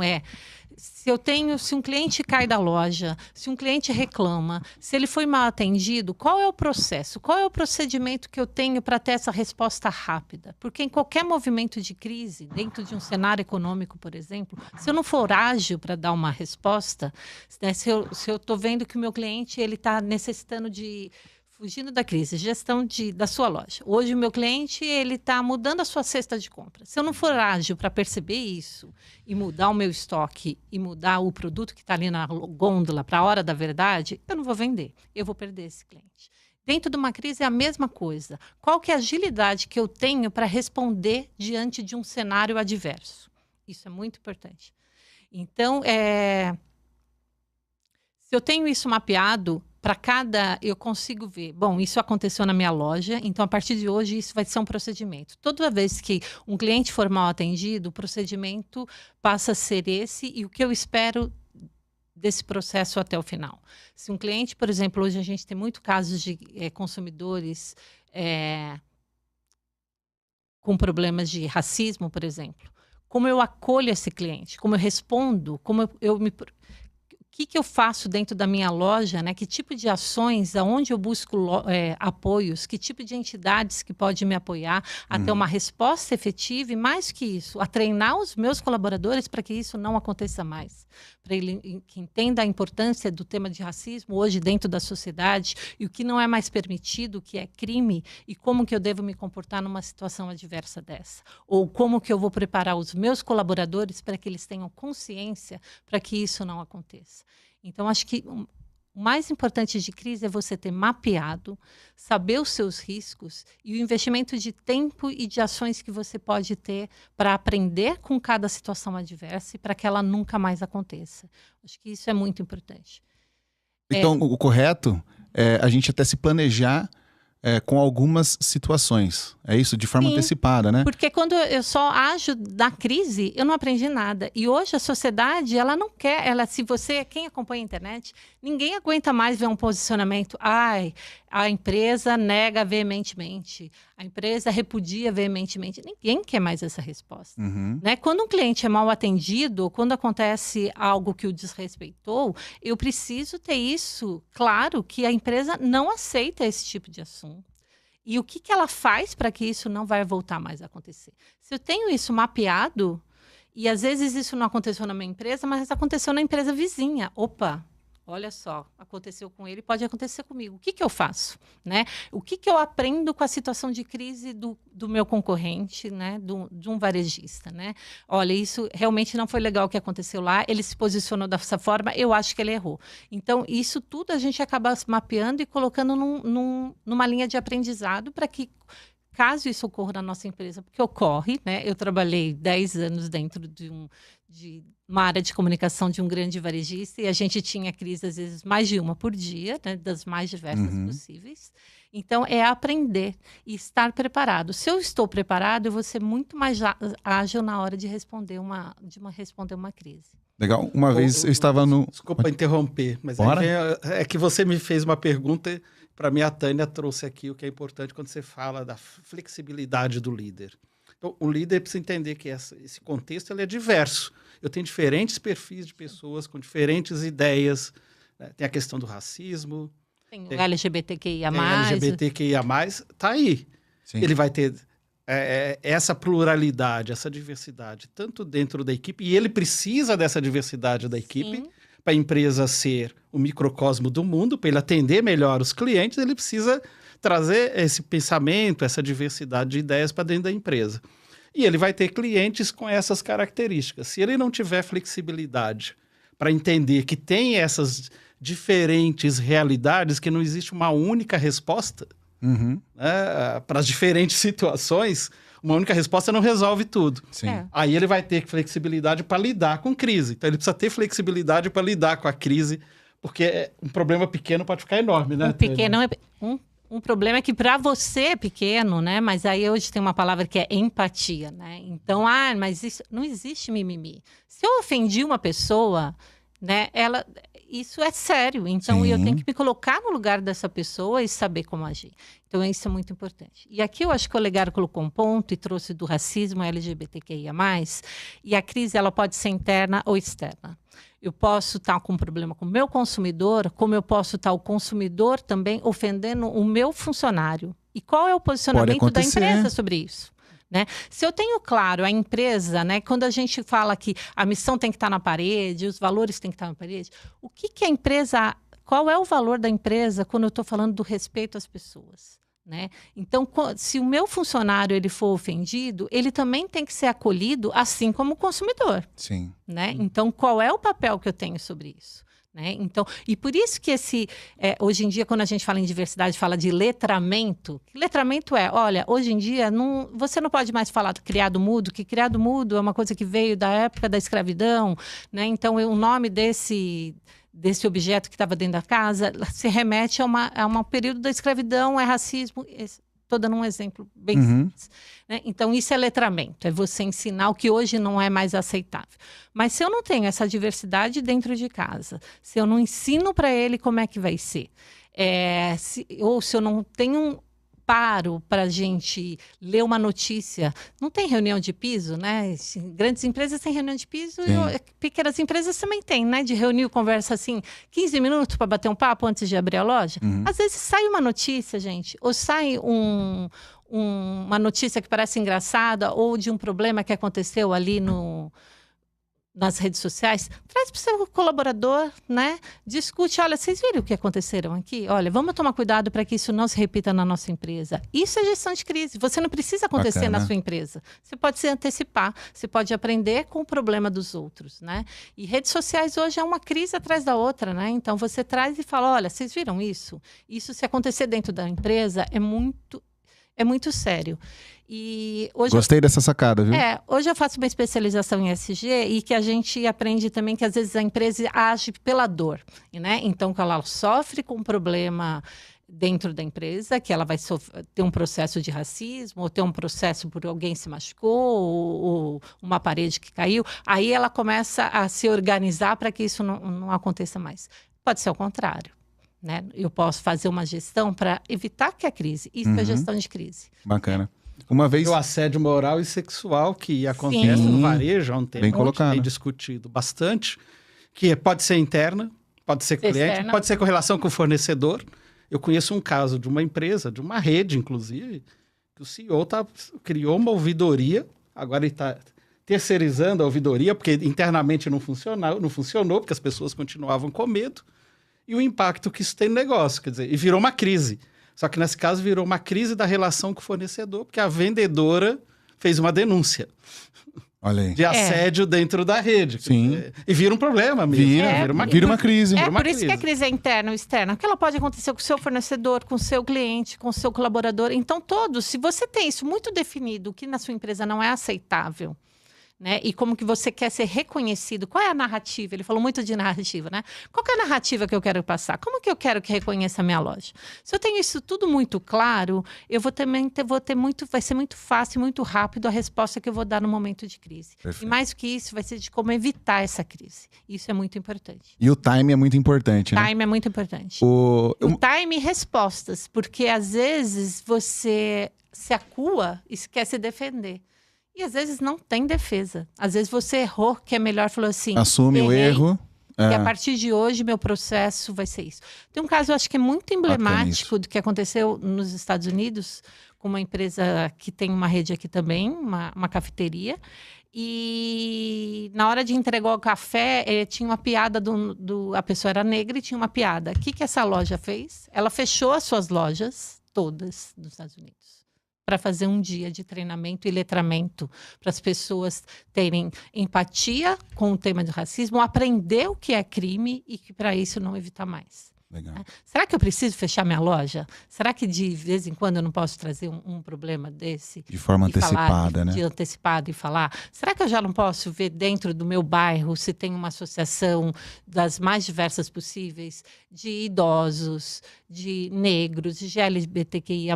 se um cliente cai da loja, se um cliente reclama, se ele foi mal atendido, qual é o processo? Qual é o procedimento que eu tenho para ter essa resposta rápida? Porque em qualquer movimento de crise, dentro de um cenário econômico, por exemplo, se eu não for ágil para dar uma resposta, né, se eu estou vendo que o meu cliente está necessitando de... Fugindo da crise, gestão da sua loja. Hoje o meu cliente está mudando a sua cesta de compra. Se eu não for ágil para perceber isso e mudar o meu estoque e mudar o produto que está ali na gôndola para a hora da verdade, eu não vou vender. Eu vou perder esse cliente. Dentro de uma crise é a mesma coisa. Qual que é a agilidade que eu tenho para responder diante de um cenário adverso? Isso é muito importante. Então, se eu tenho isso mapeado, eu consigo ver, bom, isso aconteceu na minha loja, então a partir de hoje isso vai ser um procedimento. Toda vez que um cliente for mal atendido, o procedimento passa a ser esse e o que eu espero desse processo até o final. Se um cliente, por exemplo, hoje a gente tem muito casos de consumidores com problemas de racismo, por exemplo. Como eu acolho esse cliente? Como eu respondo? Como eu me... O que eu faço dentro da minha loja, né? Que tipo de ações, aonde eu busco apoios, que tipo de entidades que pode me apoiar a ter uma resposta efetiva e, mais que isso, a treinar os meus colaboradores para que isso não aconteça mais. Para ele que entenda a importância do tema de racismo hoje dentro da sociedade e o que não é mais permitido, o que é crime e como que eu devo me comportar numa situação adversa dessa. Ou como que eu vou preparar os meus colaboradores para que eles tenham consciência para que isso não aconteça. Então, acho que o mais importante de crise é você ter mapeado, saber os seus riscos e o investimento de tempo e de ações que você pode ter para aprender com cada situação adversa e para que ela nunca mais aconteça. Acho que isso é muito importante. Então, o correto é a gente até se planejar com algumas situações. É isso? De forma antecipada, né? Porque quando eu só ajo na crise, eu não aprendi nada. E hoje a sociedade, ela não quer... Quem acompanha a internet, ninguém aguenta mais ver um posicionamento. A empresa nega veementemente. A empresa repudia veementemente. Ninguém quer mais essa resposta. Né? Quando um cliente é mal atendido, ou quando acontece algo que o desrespeitou, eu preciso ter isso claro, que a empresa não aceita esse tipo de assunto. E o que ela faz para que isso não vai voltar mais a acontecer? Se eu tenho isso mapeado, e às vezes isso não aconteceu na minha empresa, mas aconteceu na empresa vizinha. Opa, olha só, aconteceu com ele, pode acontecer comigo. O que eu faço? Né? O que eu aprendo com a situação de crise do meu concorrente, né? De um varejista? Né? Olha, isso realmente não foi legal o que aconteceu lá, ele se posicionou dessa forma, eu acho que ele errou. Então, isso tudo a gente acaba mapeando e colocando numa linha de aprendizado para que, caso isso ocorra na nossa empresa, porque ocorre, né? Eu trabalhei 10 anos dentro de uma área de comunicação de um grande varejista e a gente tinha crise, às vezes, mais de uma por dia, né? Das mais diversas possíveis. Então, é aprender e estar preparado. Se eu estou preparado, eu vou ser muito mais ágil na hora de responder uma crise. Legal. Uma vez eu estava no... Desculpa interromper, mas é que você me fez uma pergunta. Para mim, a Tânia trouxe aqui o que é importante quando você fala da flexibilidade do líder. Então, o líder precisa entender que esse contexto ele é diverso. Eu tenho diferentes perfis de pessoas com diferentes ideias. Né? Tem a questão do racismo. Tem o LGBTQIA+. Tem LGBTQIA+, tá aí. Sim. Ele vai ter essa pluralidade, essa diversidade, tanto dentro da equipe, e ele precisa dessa diversidade da equipe para a empresa ser o microcosmo do mundo, para ele atender melhor os clientes, ele precisa trazer esse pensamento, essa diversidade de ideias para dentro da empresa. E ele vai ter clientes com essas características. Se ele não tiver flexibilidade para entender que tem essas diferentes realidades, que não existe uma única resposta, Uhum. né, para as diferentes situações, uma única resposta não resolve tudo. Sim. É. Aí ele vai ter flexibilidade para lidar com crise. Então ele precisa ter flexibilidade para lidar com a crise, porque um problema pequeno pode ficar enorme, né? Um problema é que para você é pequeno, né? Mas aí hoje tem uma palavra que é empatia, né? Então, mas isso não existe mimimi. Se eu ofendi uma pessoa, né? Isso é sério. Então, Sim. eu tenho que me colocar no lugar dessa pessoa e saber como agir. Então, isso é muito importante. E aqui eu acho que o Olegário colocou um ponto e trouxe do racismo LGBTQIA+. E a crise, ela pode ser interna ou externa. Eu posso estar com um problema com o meu consumidor, como eu posso estar o consumidor também ofendendo o meu funcionário. E qual é o posicionamento da empresa sobre isso? Né? Se eu tenho claro a empresa, né, quando a gente fala que a missão tem que estar na parede, os valores têm que estar na parede, o que a empresa, qual é o valor da empresa quando eu estou falando do respeito às pessoas? Né? Então, se o meu funcionário ele for ofendido, ele também tem que ser acolhido, assim como o consumidor. Sim. Né? Então, qual é o papel que eu tenho sobre isso? Né? Então, e por isso que hoje em dia, quando a gente fala em diversidade, fala de letramento. Letramento olha, hoje em dia, você não pode mais falar do criado mudo, que criado mudo é uma coisa que veio da época da escravidão, né? Então, o nome desse objeto que estava dentro da casa se remete a um período da escravidão, é racismo. Estou dando um exemplo bem simples. Né? Então, isso é letramento, é você ensinar o que hoje não é mais aceitável. Mas se eu não tenho essa diversidade dentro de casa, se eu não ensino para ele como é que vai ser, ou se eu não tenho paro para a gente ler uma notícia, não tem reunião de piso, né? Grandes empresas têm reunião de piso e pequenas empresas também têm, né? De reunir, conversa assim, 15 minutos para bater um papo antes de abrir a loja. Às vezes sai uma notícia, gente, ou sai uma notícia que parece engraçada ou de um problema que aconteceu ali nas redes sociais, traz para o seu colaborador, né? Discute, olha, vocês viram o que aconteceram aqui? Olha, vamos tomar cuidado para que isso não se repita na nossa empresa. Isso é gestão de crise. Você não precisa acontecer na sua empresa. Você pode se antecipar, você pode aprender com o problema dos outros, né? E redes sociais hoje é uma crise atrás da outra, né? Então você traz e fala, olha, vocês viram isso? Isso se acontecer dentro da empresa é muito sério. E hoje Gostei dessa sacada, viu? Hoje eu faço uma especialização em ESG e que a gente aprende também que às vezes a empresa age pela dor, né? Então, que ela sofre com um problema dentro da empresa, que ela vai ter um processo de racismo, ou ter um processo por alguém se machucou, ou uma parede que caiu, aí ela começa a se organizar para que isso não aconteça mais. Pode ser o contrário. Né? Eu posso fazer uma gestão para evitar que a crise. Isso é gestão de crise. Bacana. Uma vez... O assédio moral e sexual que acontece no varejo há um tempo, bem colocado, tem discutido bastante, que pode ser interna, pode ser cliente, externa. Pode ser com relação com o fornecedor. Eu conheço um caso de uma empresa, de uma rede, inclusive, que o CEO criou uma ouvidoria, agora ele está terceirizando a ouvidoria, porque internamente não funcionou, porque as pessoas continuavam com medo. E o impacto que isso tem no negócio, quer dizer, e virou uma crise. Só que nesse caso virou uma crise da relação com o fornecedor, porque a vendedora fez uma denúncia. Olha aí. De assédio dentro da rede. Sim. E vira um problema mesmo. Vira uma crise. Por isso que a crise é interna ou externa. Porque ela pode acontecer com o seu fornecedor, com o seu cliente, com o seu colaborador. Então, se você tem isso muito definido, o que na sua empresa não é aceitável, né? E como que você quer ser reconhecido. Qual é a narrativa? Ele falou muito de narrativa, né? Qual que é a narrativa que eu quero passar? Como que eu quero que reconheça a minha loja? Se eu tenho isso tudo muito claro, vai ser muito fácil, muito rápido a resposta que eu vou dar no momento de crise. Perfeito. E mais do que isso, vai ser de como evitar essa crise. Isso é muito importante. E o time é muito importante, né? Time é muito importante. O time e respostas, porque às vezes você se acua e quer se defender. E às vezes não tem defesa. Às vezes você errou, que é melhor falar assim... Assume o errei, erro. E a partir de hoje, meu processo vai ser isso. Tem um caso, eu acho que é muito emblemático do que aconteceu nos Estados Unidos, com uma empresa que tem uma rede aqui também, uma cafeteria. E na hora de entregar o café, tinha uma piada a pessoa era negra e tinha uma piada. O que essa loja fez? Ela fechou as suas lojas, todas, nos Estados Unidos, para fazer um dia de treinamento e letramento para as pessoas terem empatia com o tema do racismo, aprender o que é crime e que para isso não evitar mais. Legal. Será que eu preciso fechar minha loja? Será que de vez em quando eu não posso trazer um problema desse? De forma antecipada, né? De antecipado e falar. Será que eu já não posso ver dentro do meu bairro se tem uma associação das mais diversas possíveis, de idosos, de negros, de LGBTQIA+,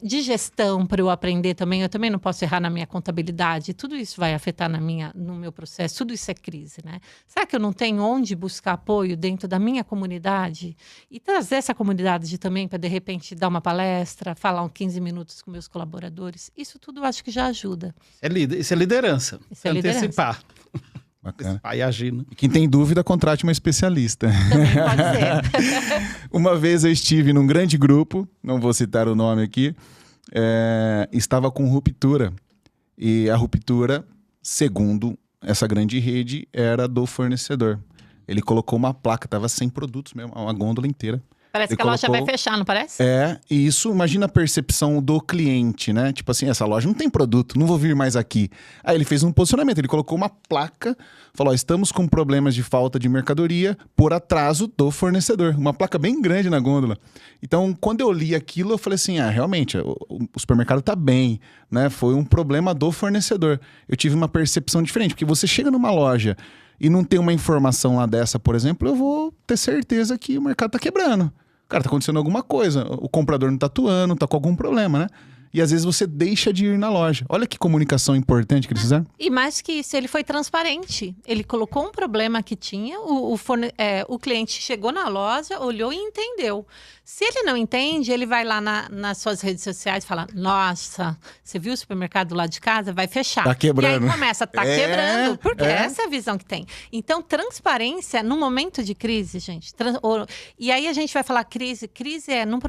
de gestão para eu aprender também. Eu também não posso errar na minha contabilidade. Tudo isso vai afetar no meu processo. Tudo isso é crise, né? Será que eu não tenho onde buscar apoio dentro da minha comunidade? E trazer essa comunidade também para, de repente, dar uma palestra, falar uns 15 minutos com meus colaboradores. Isso tudo eu acho que já ajuda. Isso é liderança. Isso é antecipar. Bacana. Antecipar e agir, né? E quem tem dúvida, contrate uma especialista. Também pode ser. Uma vez eu estive num grande grupo, não vou citar o nome aqui, estava com ruptura. E a ruptura, segundo essa grande rede, era do fornecedor. Ele colocou uma placa, estava sem produtos mesmo, uma gôndola inteira. Parece Ele que a loja vai fechar, não parece? E isso, imagina a percepção do cliente, né? Tipo assim, essa loja não tem produto, não vou vir mais aqui. Aí ele fez um posicionamento, ele colocou uma placa, falou, estamos com problemas de falta de mercadoria por atraso do fornecedor. Uma placa bem grande na gôndola. Então, quando eu li aquilo, eu falei assim, realmente, o supermercado tá bem, né? Foi um problema do fornecedor. Eu tive uma percepção diferente, porque você chega numa loja e não tem uma informação lá dessa, por exemplo, eu vou ter certeza que o mercado tá quebrando. Cara, tá acontecendo alguma coisa. O comprador não tá atuando, tá com algum problema, né? E às vezes você deixa de ir na loja. Olha que comunicação importante que eles fizeram. E mais que isso, ele foi transparente. Ele colocou um problema que tinha, o cliente chegou na loja, olhou e entendeu. Se ele não entende, ele vai lá nas suas redes sociais e fala, nossa, você viu o supermercado lá de casa? Vai fechar. Tá quebrando. E aí começa, quebrando, porque essa é a visão que tem. Então, transparência no momento de crise, gente. E aí a gente vai falar crise é num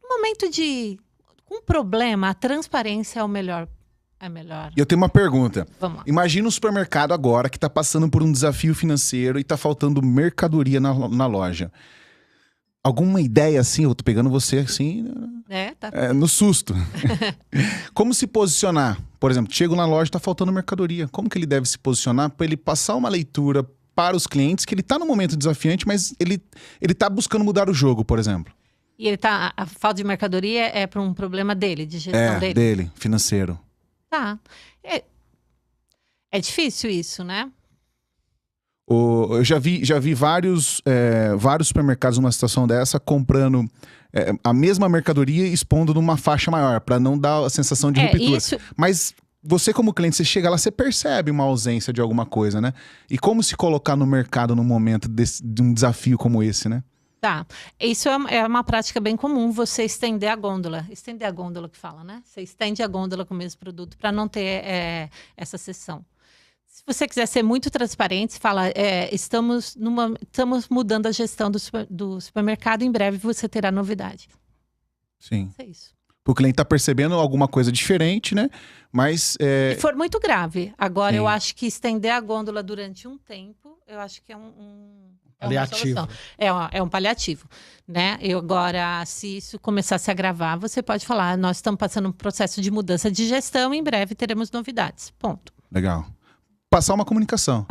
momento de... Um problema, a transparência é o melhor. É melhor. Eu tenho uma pergunta. Vamos lá. Imagina um supermercado agora que está passando por um desafio financeiro e está faltando mercadoria na loja. Alguma ideia assim? Eu tô pegando você assim no susto. Como se posicionar? Por exemplo, chego na loja e está faltando mercadoria. Como que ele deve se posicionar para ele passar uma leitura para os clientes que ele está num momento desafiante, mas ele está buscando mudar o jogo, por exemplo? E a falta de mercadoria é para um problema dele, de gestão dele? Dele, financeiro. Tá. É difícil isso, né? Eu já vi vários supermercados numa situação dessa comprando a mesma mercadoria e expondo numa faixa maior, para não dar a sensação de ruptura. Mas você como cliente, você chega lá, você percebe uma ausência de alguma coisa, né? E como se colocar no mercado num momento de um desafio como esse, né? Tá. Isso é uma prática bem comum, você estender a gôndola. Estender a gôndola que fala, né? Você estende a gôndola com o mesmo produto para não ter essa sessão. Se você quiser ser muito transparente, você fala, estamos mudando a gestão do supermercado, em breve você terá novidade. Sim. É isso. O cliente está percebendo alguma coisa diferente, né? Mas... Se for muito grave. Agora, Sim. eu acho que estender a gôndola durante um tempo, eu acho que é paliativo. É um paliativo, né? Agora, se isso começar a se agravar, você pode falar, nós estamos passando um processo de mudança de gestão, em breve teremos novidades. Ponto. Legal. Passar uma comunicação.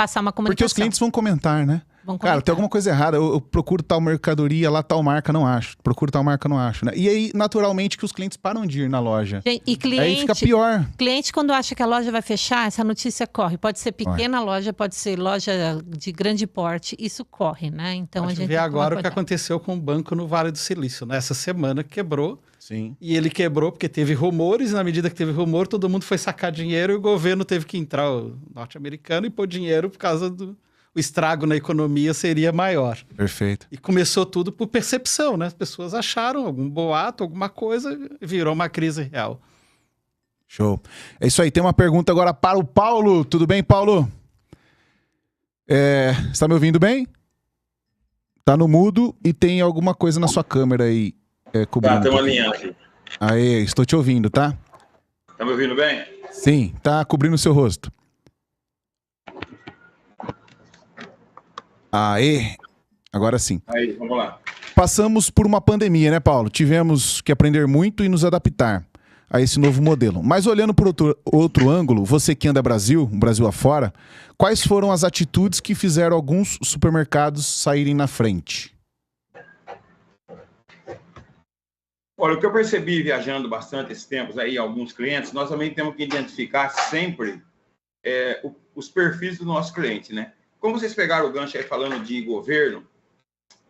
Porque os clientes vão comentar, né? Cara, tem alguma coisa errada. Eu procuro tal mercadoria, lá tal marca, não acho. Procuro tal marca, não acho, né? E aí, naturalmente, que os clientes param de ir na loja. E cliente, aí fica pior. Cliente, quando acha que a loja vai fechar, essa notícia corre. Pode ser pequena loja, pode ser loja de grande porte. Isso corre, né? Então, a gente vê agora o que aconteceu com o banco no Vale do Silício, né? Essa semana quebrou. Sim. E ele quebrou porque teve rumores. Na medida que teve rumor, todo mundo foi sacar dinheiro e o governo teve que entrar, o norte-americano, e pôr dinheiro por causa do... O estrago na economia seria maior. Perfeito. E começou tudo por percepção, né? As pessoas acharam algum boato, alguma coisa, virou uma crise real. Show. É isso aí. Tem uma pergunta agora para o Paulo. Tudo bem, Paulo? Você está me ouvindo bem? Tá no mudo e tem alguma coisa na sua câmera aí cobrindo. Tá, tem uma linha aqui. Aê, estou te ouvindo, tá? Tá me ouvindo bem? Sim, tá cobrindo o seu rosto. Aê, agora sim. Aí, vamos lá. Passamos por uma pandemia, né, Paulo? Tivemos que aprender muito e nos adaptar a esse novo modelo. Mas olhando por outro ângulo, você que anda Brasil afora, quais foram as atitudes que fizeram alguns supermercados saírem na frente? Olha, o que eu percebi viajando bastante esses tempos aí, alguns clientes, nós também temos que identificar sempre os perfis do nosso cliente, né? Como vocês pegaram o gancho aí falando de governo,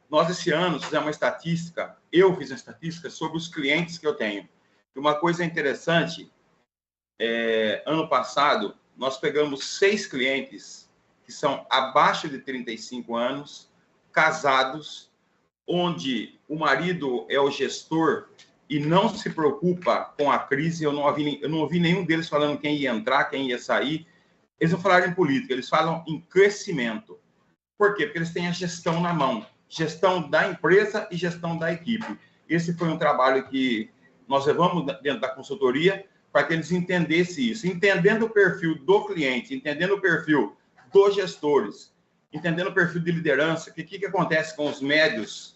nós esse ano fizemos uma estatística, eu fiz uma estatística sobre os clientes que eu tenho. E uma coisa interessante, ano passado, nós pegamos 6 clientes que são abaixo de 35 anos, casados, onde o marido é o gestor e não se preocupa com a crise. Eu não ouvi nenhum deles falando quem ia entrar, quem ia sair. Eles não falaram em política, eles falam em crescimento. Por quê? Porque eles têm a gestão na mão. Gestão da empresa e gestão da equipe. Esse foi um trabalho que nós levamos dentro da consultoria para que eles entendessem isso. Entendendo o perfil do cliente, entendendo o perfil dos gestores, entendendo o perfil de liderança, o que acontece com os médios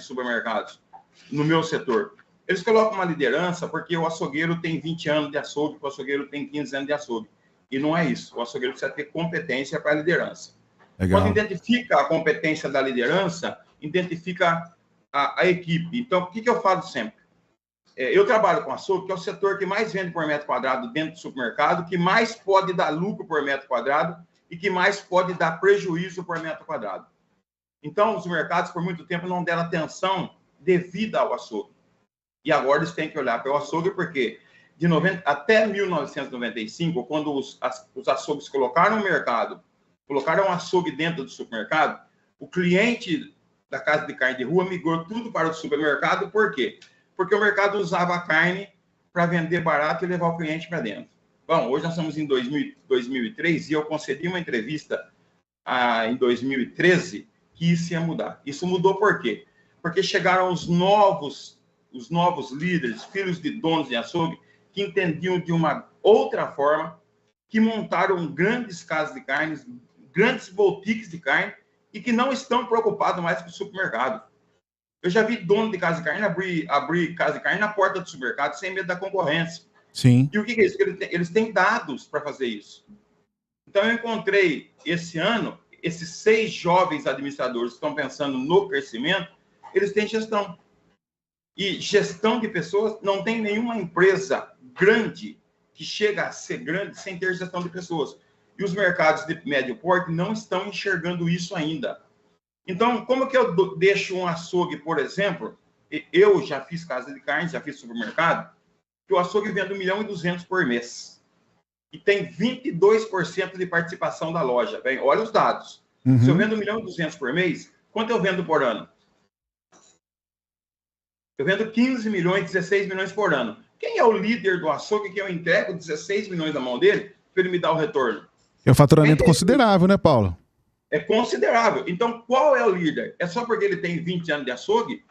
supermercados no meu setor. Eles colocam uma liderança porque o açougueiro tem 20 anos de açougue, o açougueiro tem 15 anos de açougue. E não é isso. O açougueiro precisa ter competência para a liderança. Legal. Quando identifica a competência da liderança, identifica a equipe. Então, o que eu falo sempre? Eu trabalho com açougue, que é o setor que mais vende por metro quadrado dentro do supermercado, que mais pode dar lucro por metro quadrado e que mais pode dar prejuízo por metro quadrado. Então, os mercados, por muito tempo, não deram atenção devida ao açougue. E agora eles têm que olhar para o açougue, porque até 1995, quando os açougues colocaram no mercado, colocaram um açougue dentro do supermercado, o cliente da casa de carne de rua migrou tudo para o supermercado. Por quê? Porque o mercado usava a carne para vender barato e levar o cliente para dentro. Bom, hoje nós estamos em 2003 e eu concedi uma entrevista em 2013 que isso ia mudar. Isso mudou por quê? Porque chegaram os novos líderes, filhos de donos de açougue, que entendiam de uma outra forma, que montaram grandes casas de carnes, grandes boutiques de carne, e que não estão preocupados mais com o supermercado. Eu já vi dono de casa de carne abrir casa de carne na porta do supermercado sem medo da concorrência. Sim. E o que é isso? Eles têm dados para fazer isso. Então, eu encontrei esse ano, esses 6 jovens administradores que estão pensando no crescimento, eles têm gestão. E gestão de pessoas, não tem nenhuma empresa grande que chega a ser grande sem ter gestão de pessoas. E os mercados de médio porte não estão enxergando isso ainda. Então, como que eu deixo um açougue, por exemplo, eu já fiz casa de carne, já fiz supermercado, que o açougue vende 1.2 milhões por mês. E tem 22% de participação da loja. Bem, olha os dados. Uhum. Se eu vendo 1.2 milhões por mês, quanto eu vendo por ano? Eu vendo 15 milhões, 16 milhões por ano. Quem é o líder do açougue que eu entrego 16 milhões na mão dele para ele me dar o retorno? É um faturamento considerável, né, Paulo? É considerável. Então, qual é o líder? É só porque ele tem 20 anos de açougue?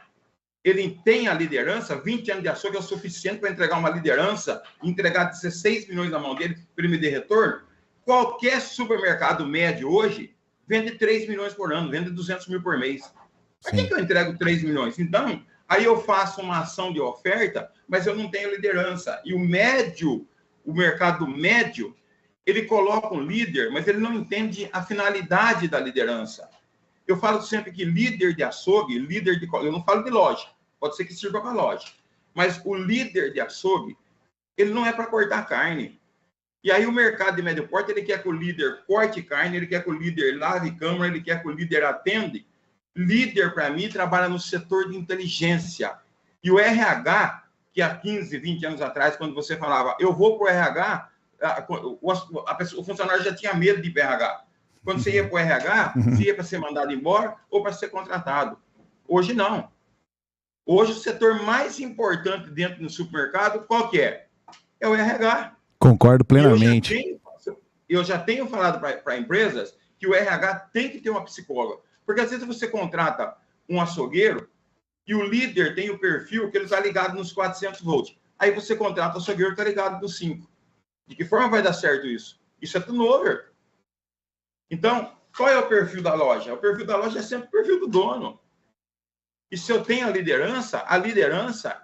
Ele tem a liderança? 20 anos de açougue é o suficiente para entregar uma liderança, entregar 16 milhões na mão dele para ele me dar retorno? Qualquer supermercado médio hoje vende 3 milhões por ano, vende 200 mil por mês. Para que eu entrego 3 milhões? Então, aí eu faço uma ação de oferta, mas eu não tenho liderança. E o mercado médio, ele coloca um líder, mas ele não entende a finalidade da liderança. Eu falo sempre que líder de açougue, eu não falo de loja, pode ser que sirva para loja, mas o líder de açougue, ele não é para cortar carne. E aí o mercado de médio porte, ele quer que o líder corte carne, ele quer que o líder lave câmara, ele quer que o líder atende. Líder, para mim, trabalha no setor de inteligência. E o RH, que há 15, 20 anos atrás, quando você falava, eu vou para o RH, o funcionário já tinha medo de ir para o RH. Quando você ia para o RH, você ia para ser mandado embora ou para ser contratado. Hoje, não. Hoje, o setor mais importante dentro do supermercado, qual que é? é o RH. Concordo plenamente. Eu já tenho falado para empresas que o RH tem que ter uma psicóloga. Porque às vezes você contrata um açougueiro e o líder tem o perfil que ele está ligado nos 400 volts. Aí você contrata o açougueiro que está ligado nos 5. De que forma vai dar certo isso? Isso é turnover. Então, qual é o perfil da loja? O perfil da loja é sempre o perfil do dono. E se eu tenho a liderança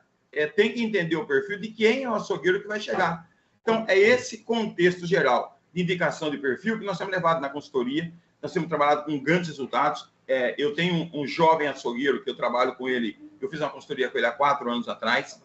tem que entender o perfil de quem é o açougueiro que vai chegar. Então, é esse contexto geral de indicação de perfil que nós temos levado na consultoria, nós temos trabalhado com grandes resultados. Eu tenho um jovem açougueiro que eu trabalho com ele, eu fiz uma consultoria com ele há 4 anos atrás.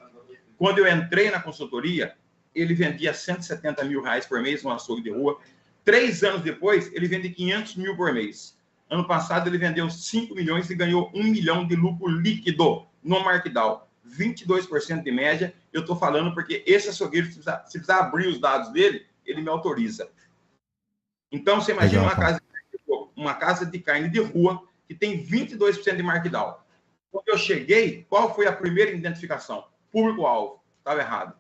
Quando eu entrei na consultoria, ele vendia R$170 mil por mês no açougue de rua. 3 anos depois, ele vende 500 mil por mês. Ano passado, ele vendeu 5 milhões e ganhou 1 milhão de lucro líquido no markdown. 22% de média. Eu estou falando porque esse açougueiro, se precisar abrir os dados dele, ele me autoriza. Então, você imagina uma casa de carne de rua que tem 22% de markdown. Quando eu cheguei, qual foi a primeira identificação? Público-alvo. Estava errado.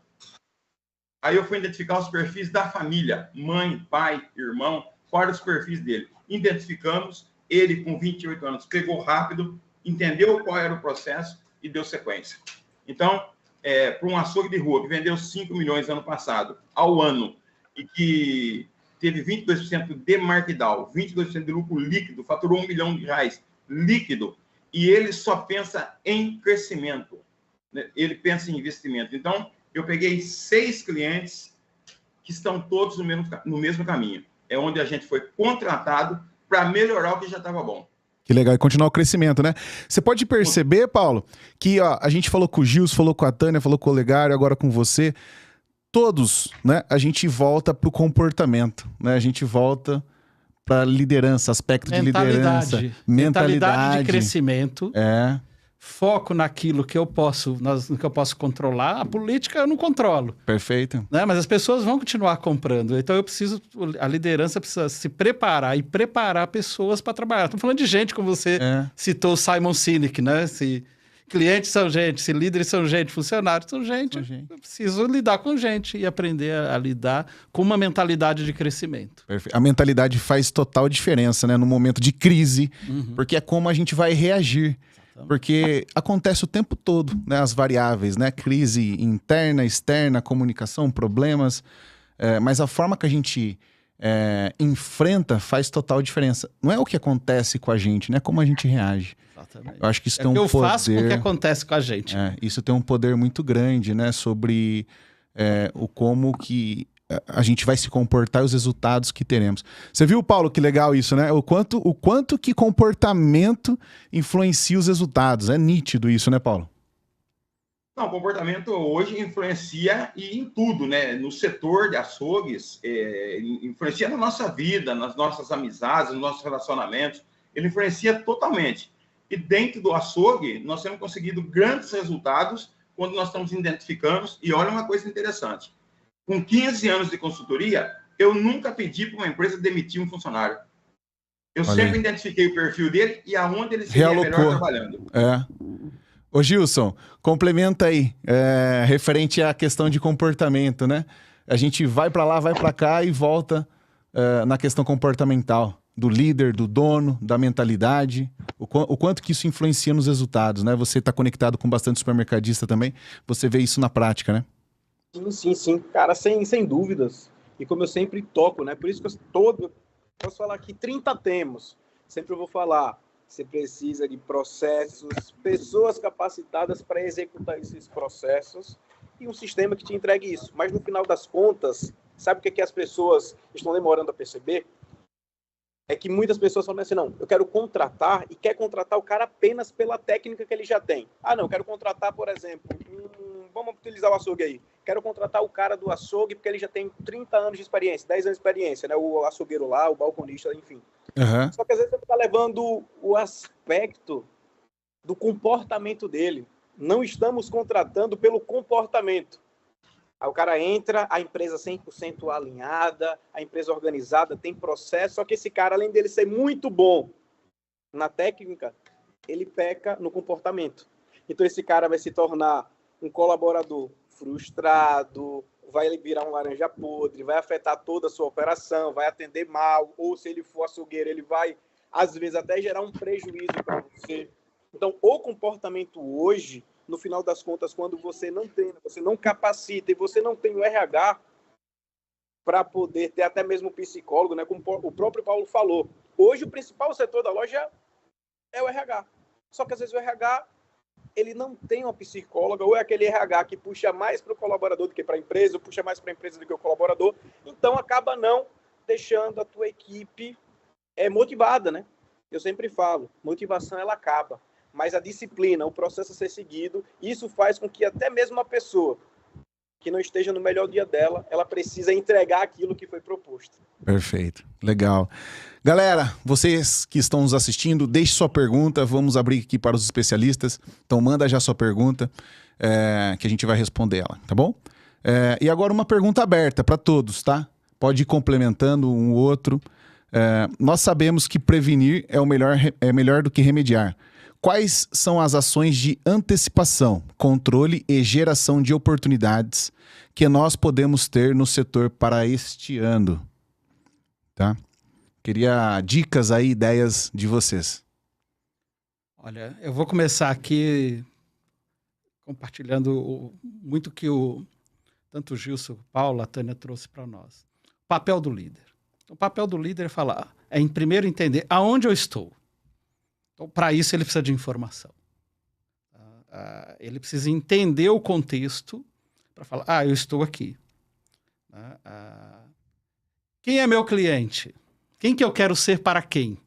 Aí eu fui identificar os perfis da família, mãe, pai, irmão, fora os perfis dele. Identificamos, ele com 28 anos pegou rápido, entendeu qual era o processo e deu sequência. Então, para um açougue de rua que vendeu 5 milhões ano passado, ao ano, e que teve 22% de markdown, 22% de lucro líquido, faturou R$1 milhão líquido, e ele só pensa em crescimento, né? Ele pensa em investimento. Então, eu peguei 6 clientes que estão todos no mesmo caminho. É onde a gente foi contratado para melhorar o que já estava bom. Que legal, e continuar o crescimento, né? Você pode perceber, Paulo, que a gente falou com o Gils, falou com a Tânia, falou com o Olegário, agora com você. Todos, né? A gente volta para o comportamento, né? A gente volta para liderança, aspecto de liderança. Mentalidade de crescimento. Foco naquilo que eu posso, no que eu posso controlar. A política eu não controlo. Perfeito. Né? Mas as pessoas vão continuar comprando. Então a liderança precisa se preparar e preparar pessoas para trabalhar. Estamos falando de gente, como você citou o Simon Sinek, né? Se clientes são gente, se líderes são gente, funcionários são gente. Eu preciso lidar com gente e aprender a lidar com uma mentalidade de crescimento. Perfeito. A mentalidade faz total diferença, né? No momento de crise, porque é como a gente vai reagir. Porque acontece o tempo todo, né? As variáveis, né? Crise interna, externa, comunicação, problemas. Mas a forma que a gente enfrenta faz total diferença. Não é o que acontece com a gente, né? Como a gente reage. Exatamente. Eu acho que isso tem um poder... eu faço com o que acontece com a gente. Isso tem um poder muito grande, né? Sobre o como que a gente vai se comportar e os resultados que teremos. Você viu, Paulo, que legal isso, né? O quanto que comportamento influencia os resultados. É nítido isso, né, Paulo? Não, o comportamento hoje influencia em tudo, né? No setor de açougues, influencia na nossa vida, nas nossas amizades, nos nossos relacionamentos. Ele influencia totalmente. E dentro do açougue, nós temos conseguido grandes resultados quando nós estamos identificando. E olha uma coisa interessante. Com 15 anos de consultoria, eu nunca pedi para uma empresa demitir um funcionário. Eu sempre identifiquei o perfil dele e aonde ele seria melhor trabalhando. Ô Gilson, complementa aí, referente à questão de comportamento, né? A gente vai para lá, vai para cá e volta na questão comportamental. Do líder, do dono, da mentalidade, o quanto que isso influencia nos resultados, né? Você está conectado com bastante supermercadista também, você vê isso na prática, né? Sim. Cara, sem dúvidas. E como eu sempre toco, né? Por isso que posso falar aqui 30 temas. Sempre eu vou falar, você precisa de processos, pessoas capacitadas para executar esses processos e um sistema que te entregue isso. Mas no final das contas, sabe o que as pessoas estão demorando a perceber? É que muitas pessoas falam assim, não, eu quero contratar e quer contratar o cara apenas pela técnica que ele já tem. Não, eu quero contratar, por exemplo, vamos utilizar o açougue aí. Quero contratar o cara do açougue porque ele já tem 30 anos de experiência, 10 anos de experiência, né? O açougueiro lá, o balconista, enfim. Só que às vezes você está levando o aspecto do comportamento dele. Não estamos contratando pelo comportamento. Aí o cara entra, a empresa 100% alinhada, a empresa organizada, tem processo, só que esse cara, além dele ser muito bom na técnica, ele peca no comportamento. Então esse cara vai se tornar um colaborador frustrado, vai virar um laranja podre, vai afetar toda a sua operação, vai atender mal, ou se ele for açougueiro, ele vai, às vezes, até gerar um prejuízo para você. Então, o comportamento hoje, no final das contas, quando você não treina, você não capacita e você não tem o RH para poder ter até mesmo psicólogo, né? Como o próprio Paulo falou. Hoje, o principal setor da loja é o RH. Só que, às vezes, o RH ele não tem uma psicóloga, ou é aquele RH que puxa mais para o colaborador do que para a empresa, ou puxa mais para a empresa do que o colaborador. Então, acaba não deixando a tua equipe motivada, né? Eu sempre falo, motivação ela acaba, mas a disciplina, o processo a ser seguido, isso faz com que até mesmo uma pessoa que não esteja no melhor dia dela, ela precisa entregar aquilo que foi proposto. Perfeito, legal. Galera, vocês que estão nos assistindo, deixe sua pergunta, vamos abrir aqui para os especialistas, então manda já sua pergunta, que a gente vai responder ela, tá bom? E agora uma pergunta aberta para todos, tá? Pode ir complementando um ou outro. Nós sabemos que prevenir é melhor do que remediar. Quais são as ações de antecipação, controle e geração de oportunidades que nós podemos ter no setor para este ano? Tá? Queria dicas aí, ideias de vocês. Olha, eu vou começar aqui compartilhando muito que tanto o Gilson, o Paulo, a Tânia trouxe para nós. O papel do líder. O papel do líder é em primeiro entender aonde eu estou. Então, para isso, ele precisa de informação. Ele precisa entender o contexto para falar, eu estou aqui. Quem é meu cliente? Quem que eu quero ser para quem?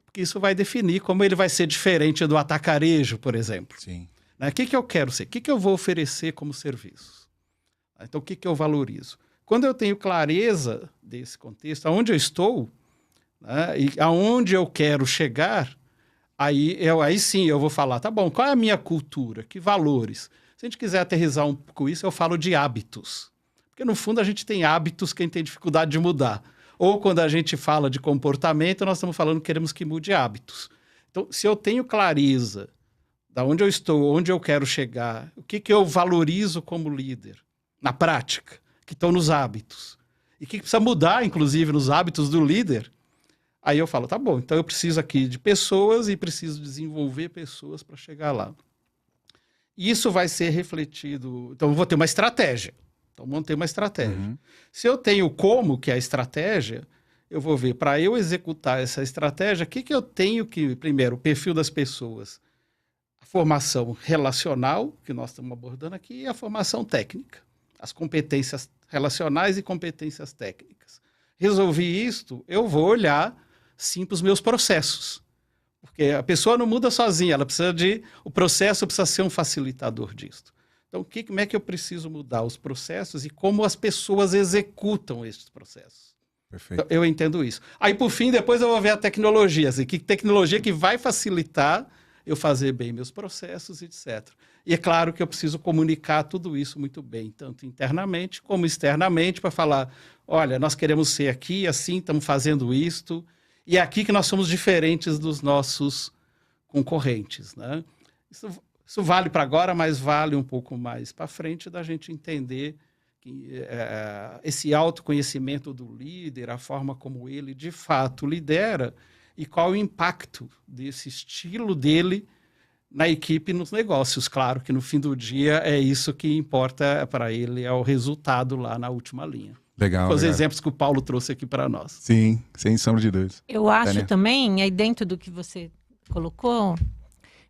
Porque isso vai definir como ele vai ser diferente do atacarejo, por exemplo. Sim. O que eu quero ser? O que eu vou oferecer como serviço? Então, o que eu valorizo? Quando eu tenho clareza desse contexto, aonde eu estou, né, e aonde eu quero chegar, aí sim eu vou falar, tá bom, qual é a minha cultura? Que valores? Se a gente quiser aterrissar um pouco isso, eu falo de hábitos. Porque, no fundo, a gente tem hábitos que a gente tem dificuldade de mudar. Ou quando a gente fala de comportamento, nós estamos falando que queremos que mude hábitos. Então, se eu tenho clareza de onde eu estou, onde eu quero chegar, o que eu valorizo como líder, na prática, que estão nos hábitos, e que precisa mudar, inclusive, nos hábitos do líder, aí eu falo, tá bom, então eu preciso aqui de pessoas e preciso desenvolver pessoas para chegar lá. Isso vai ser refletido, então eu vou ter uma estratégia. Então, montei uma estratégia. Uhum. Se eu tenho como, que é a estratégia, eu vou ver, para eu executar essa estratégia, o que eu tenho que, primeiro, o perfil das pessoas, a formação relacional, que nós estamos abordando aqui, e a formação técnica, as competências relacionais e competências técnicas. Resolvi isto, eu vou olhar, sim, para os meus processos. Porque a pessoa não muda sozinha, o processo precisa ser um facilitador disto. Então, como é que eu preciso mudar os processos e como as pessoas executam esses processos? Perfeito. Então, eu entendo isso. Aí, por fim, depois eu vou ver a tecnologia. Assim, que tecnologia que vai facilitar eu fazer bem meus processos, etc. E é claro que eu preciso comunicar tudo isso muito bem, tanto internamente como externamente, para falar, olha, nós queremos ser aqui, assim, estamos fazendo isto, e é aqui que nós somos diferentes dos nossos concorrentes, né? Isso vale para agora, mas vale um pouco mais para frente da gente entender que, esse autoconhecimento do líder, a forma como ele de fato lidera e qual o impacto desse estilo dele na equipe e nos negócios. Claro que no fim do dia é isso que importa para ele, é o resultado lá na última linha. Legal. Os exemplos que o Paulo trouxe aqui para nós. Sim, sem sombra de dúvidas. Eu acho Tânia. também, aí dentro do que você colocou,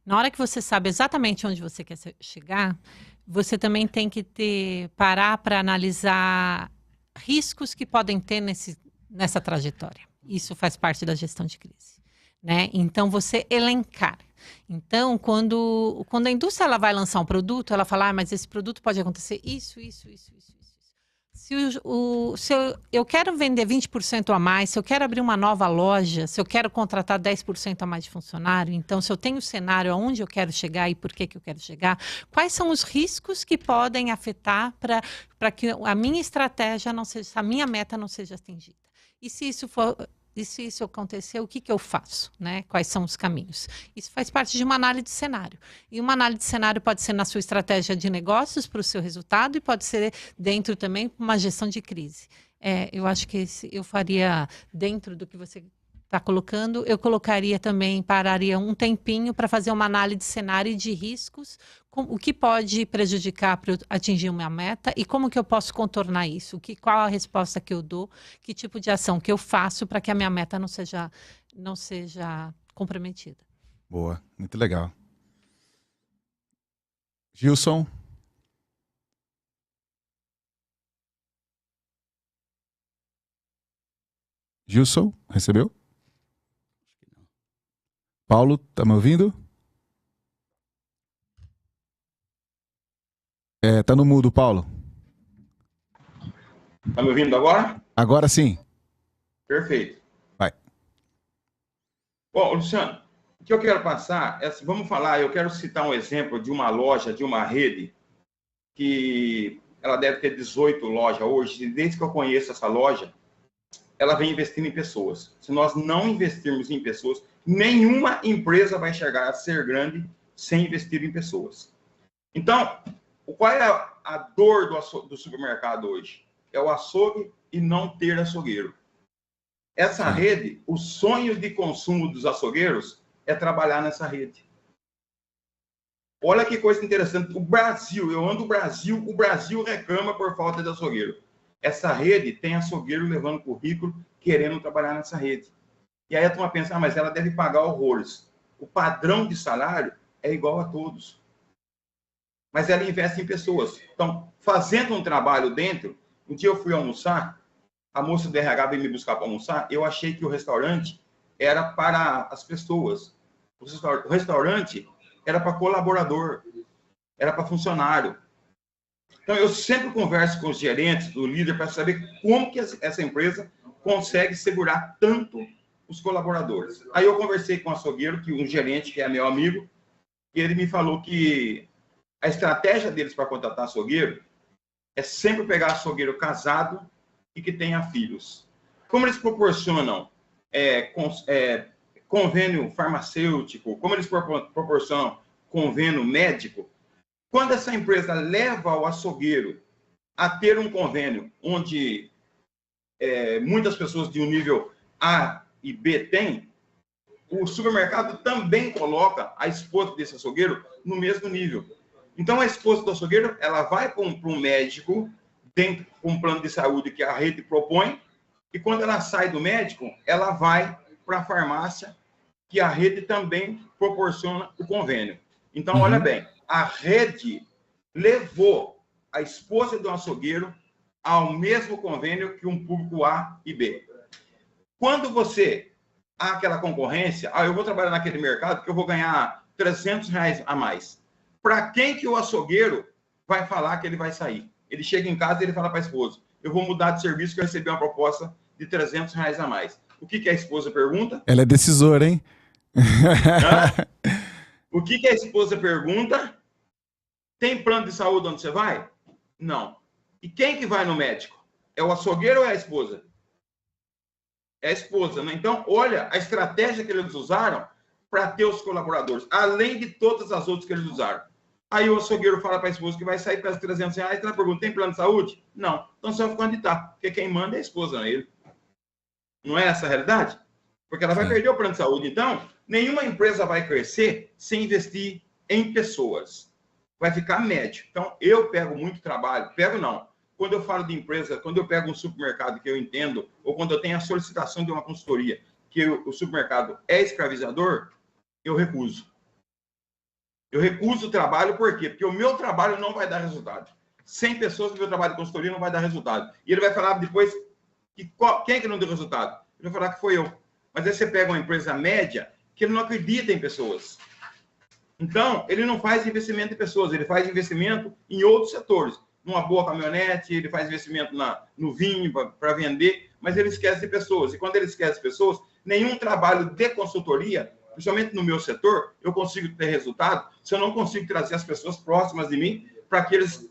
na hora que você sabe exatamente onde você quer chegar, você também tem que parar para analisar riscos que podem ter nessa trajetória. Isso faz parte da gestão de crise, né? Então, você elencar. Então, quando a indústria ela vai lançar um produto, ela fala, mas esse produto pode acontecer isso. Se eu quero vender 20% a mais, se eu quero abrir uma nova loja, se eu quero contratar 10% a mais de funcionário, então se eu tenho o cenário aonde eu quero chegar e por que eu quero chegar, quais são os riscos que podem afetar para que a minha estratégia não seja, a minha meta não seja atingida? E se isso for e se isso acontecer, o que eu faço, né? Quais são os caminhos? Isso faz parte de uma análise de cenário. E uma análise de cenário pode ser na sua estratégia de negócios para o seu resultado e pode ser dentro também uma gestão de crise. Eu acho que eu faria dentro do que você está colocando, eu colocaria também, pararia um tempinho para fazer uma análise de cenário e de riscos, o que pode prejudicar para eu atingir uma meta e como que eu posso contornar isso, qual a resposta que eu dou, que tipo de ação que eu faço para que a minha meta não seja comprometida. Boa, muito legal. Gilson? Gilson, recebeu? Paulo, tá me ouvindo? Tá no mudo, Paulo. Tá me ouvindo agora? Agora sim. Perfeito. Vai. Bom, Luciano, o que eu quero passar é, vamos falar, eu quero citar um exemplo de uma loja, de uma rede, que ela deve ter 18 lojas hoje, e desde que eu conheço essa loja, ela vem investindo em pessoas. Se nós não investirmos em pessoas, nenhuma empresa vai chegar a ser grande sem investir em pessoas. Então, qual é a dor do supermercado hoje? É o açougue e não ter açougueiro. Essa rede, o sonho de consumo dos açougueiros é trabalhar nessa rede. Olha que coisa interessante. O Brasil, eu ando o Brasil reclama por falta de açougueiro. Essa rede tem açougueiro levando currículo, querendo trabalhar nessa rede. E aí a turma pensa, mas ela deve pagar horrores. O padrão de salário é igual a todos. Mas ela investe em pessoas. Então, fazendo um trabalho dentro, um dia eu fui almoçar, a moça do RH veio me buscar para almoçar, eu achei que o restaurante era para as pessoas. O restaurante era para colaborador, era para funcionário. Então, eu sempre converso com os gerentes, do líder, para saber como que essa empresa consegue segurar tanto os colaboradores. Aí eu conversei com o açougueiro, um gerente que é meu amigo, e ele me falou que a estratégia deles para contratar açougueiro é sempre pegar açougueiro casado e que tenha filhos. Como eles proporcionam convênio farmacêutico, como eles proporcionam convênio médico, quando essa empresa leva o açougueiro a ter um convênio onde muitas pessoas de um nível A e B têm, o supermercado também coloca a esposa desse açougueiro no mesmo nível. Então, a esposa do açougueiro, ela vai para um médico, dentro de um plano de saúde que a rede propõe, e quando ela sai do médico, ela vai para a farmácia, que a rede também proporciona o convênio. Então, olha bem, a rede levou a esposa do açougueiro ao mesmo convênio que um público A e B. Quando há aquela concorrência, eu vou trabalhar naquele mercado porque eu vou ganhar R$300 a mais. Para quem que o açougueiro vai falar que ele vai sair? Ele chega em casa e ele fala para a esposa, eu vou mudar de serviço que eu recebi uma proposta de R$300 a mais. O que a esposa pergunta? Ela é decisora, hein? O que a esposa pergunta? Tem plano de saúde onde você vai? Não. E quem que vai no médico? É o açougueiro ou é a esposa? É a esposa, né? Então, olha a estratégia que eles usaram para ter os colaboradores, além de todas as outras que eles usaram. Aí o açougueiro fala para a esposa que vai sair para os R$300, ela pergunta, tem plano de saúde? Não. Então, você vai ficar onde está, porque quem manda é a esposa, não é ele. Não é essa a realidade? Porque ela vai perder o plano de saúde. Então, nenhuma empresa vai crescer sem investir em pessoas. Vai ficar médio. Então, eu pego muito trabalho. Pego não. Quando eu falo de empresa, quando eu pego um supermercado que eu entendo, ou quando eu tenho a solicitação de uma consultoria, que o supermercado é escravizador, eu recuso. Eu recuso o trabalho, por quê? Porque o meu trabalho não vai dar resultado. 100 pessoas no meu trabalho de consultoria não vai dar resultado. E ele vai falar depois que quem é que não deu resultado? Ele vai falar que foi eu. Mas aí você pega uma empresa média que ele não acredita em pessoas. Então, ele não faz investimento em pessoas, ele faz investimento em outros setores. Numa boa caminhonete, ele faz investimento no vinho para vender, mas ele esquece de pessoas. E quando ele esquece de pessoas, nenhum trabalho de consultoria, principalmente no meu setor, eu consigo ter resultado se eu não consigo trazer as pessoas próximas de mim para que eles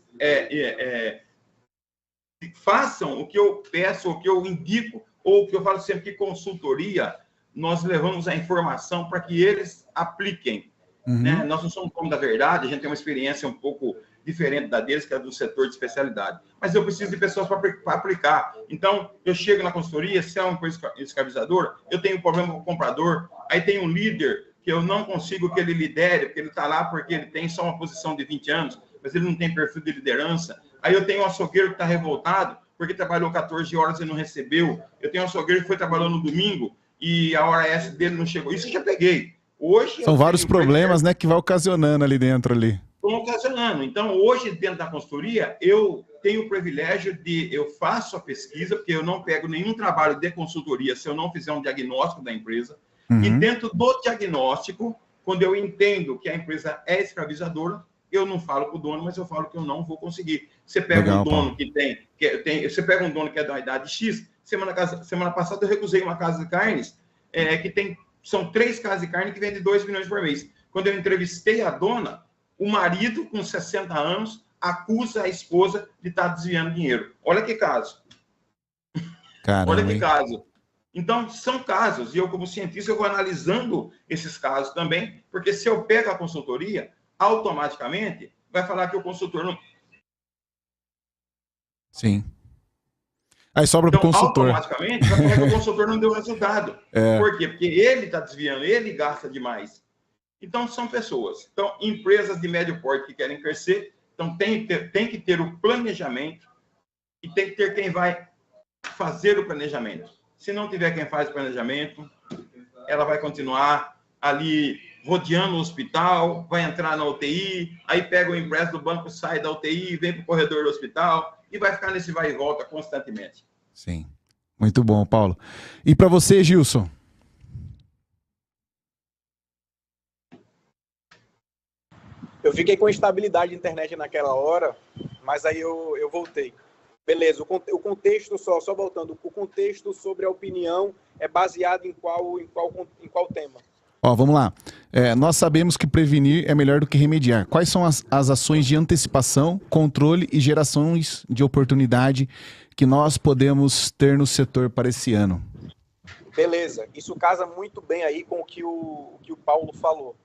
façam o que eu peço, o que eu indico ou que eu falo sempre que consultoria, nós levamos a informação para que eles apliquem. Né? Nós não somos como da verdade, a gente tem uma experiência um pouco diferente da deles, que é do setor de especialidade. Mas eu preciso de pessoas para aplicar. Então, eu chego na consultoria, se é uma empresa escravizadora, eu tenho um problema com o comprador, aí tem um líder que eu não consigo que ele lidere, porque ele está lá porque ele tem só uma posição de 20 anos, mas ele não tem perfil de liderança. Aí eu tenho um açougueiro que está revoltado porque trabalhou 14 horas e não recebeu. Eu tenho um açougueiro que foi trabalhando no domingo e a hora S dele não chegou. Isso eu já peguei. Hoje são vários problemas, né, que vai ocasionando ali dentro ali. Estão ocasionando. Então, hoje, dentro da consultoria, eu tenho o privilégio eu faço a pesquisa, porque eu não pego nenhum trabalho de consultoria se eu não fizer um diagnóstico da empresa. E dentro do diagnóstico, quando eu entendo que a empresa é escravizadora, eu não falo para o dono, mas eu falo que eu não vou conseguir. Você pega um dono você pega um dono que é da idade X. Semana passada eu recusei uma casa de carnes são 3 casas de carne que vendem 2 milhões por mês. Quando eu entrevistei a dona, o marido, com 60 anos, acusa a esposa de estar desviando dinheiro. Olha que caso. Caramba, olha que caso. Então, são casos. E eu, como cientista, eu vou analisando esses casos também, porque se eu pego a consultoria, automaticamente vai falar que o consultor não... Sim. Aí sobra para o consultor. Automaticamente vai falar que o consultor não deu resultado. Por quê? Porque ele está desviando, ele gasta demais. Então, são pessoas. Então, empresas de médio porte que querem crescer, então tem que ter o planejamento e tem que ter quem vai fazer o planejamento. Se não tiver quem faz o planejamento, ela vai continuar ali rodeando o hospital, vai entrar na UTI, aí pega o empréstimo do banco, sai da UTI, vem para o corredor do hospital e vai ficar nesse vai e volta constantemente. Sim. Muito bom, Paulo. E para você, Gilson? Eu fiquei com instabilidade de internet naquela hora, mas aí eu voltei. Beleza, o contexto, só voltando, o contexto sobre a opinião é baseado em qual tema? Ó, vamos lá. Nós sabemos que prevenir é melhor do que remediar. Quais são as ações de antecipação, controle e gerações de oportunidade que nós podemos ter no setor para esse ano? Beleza, isso casa muito bem aí com o que o Paulo falou.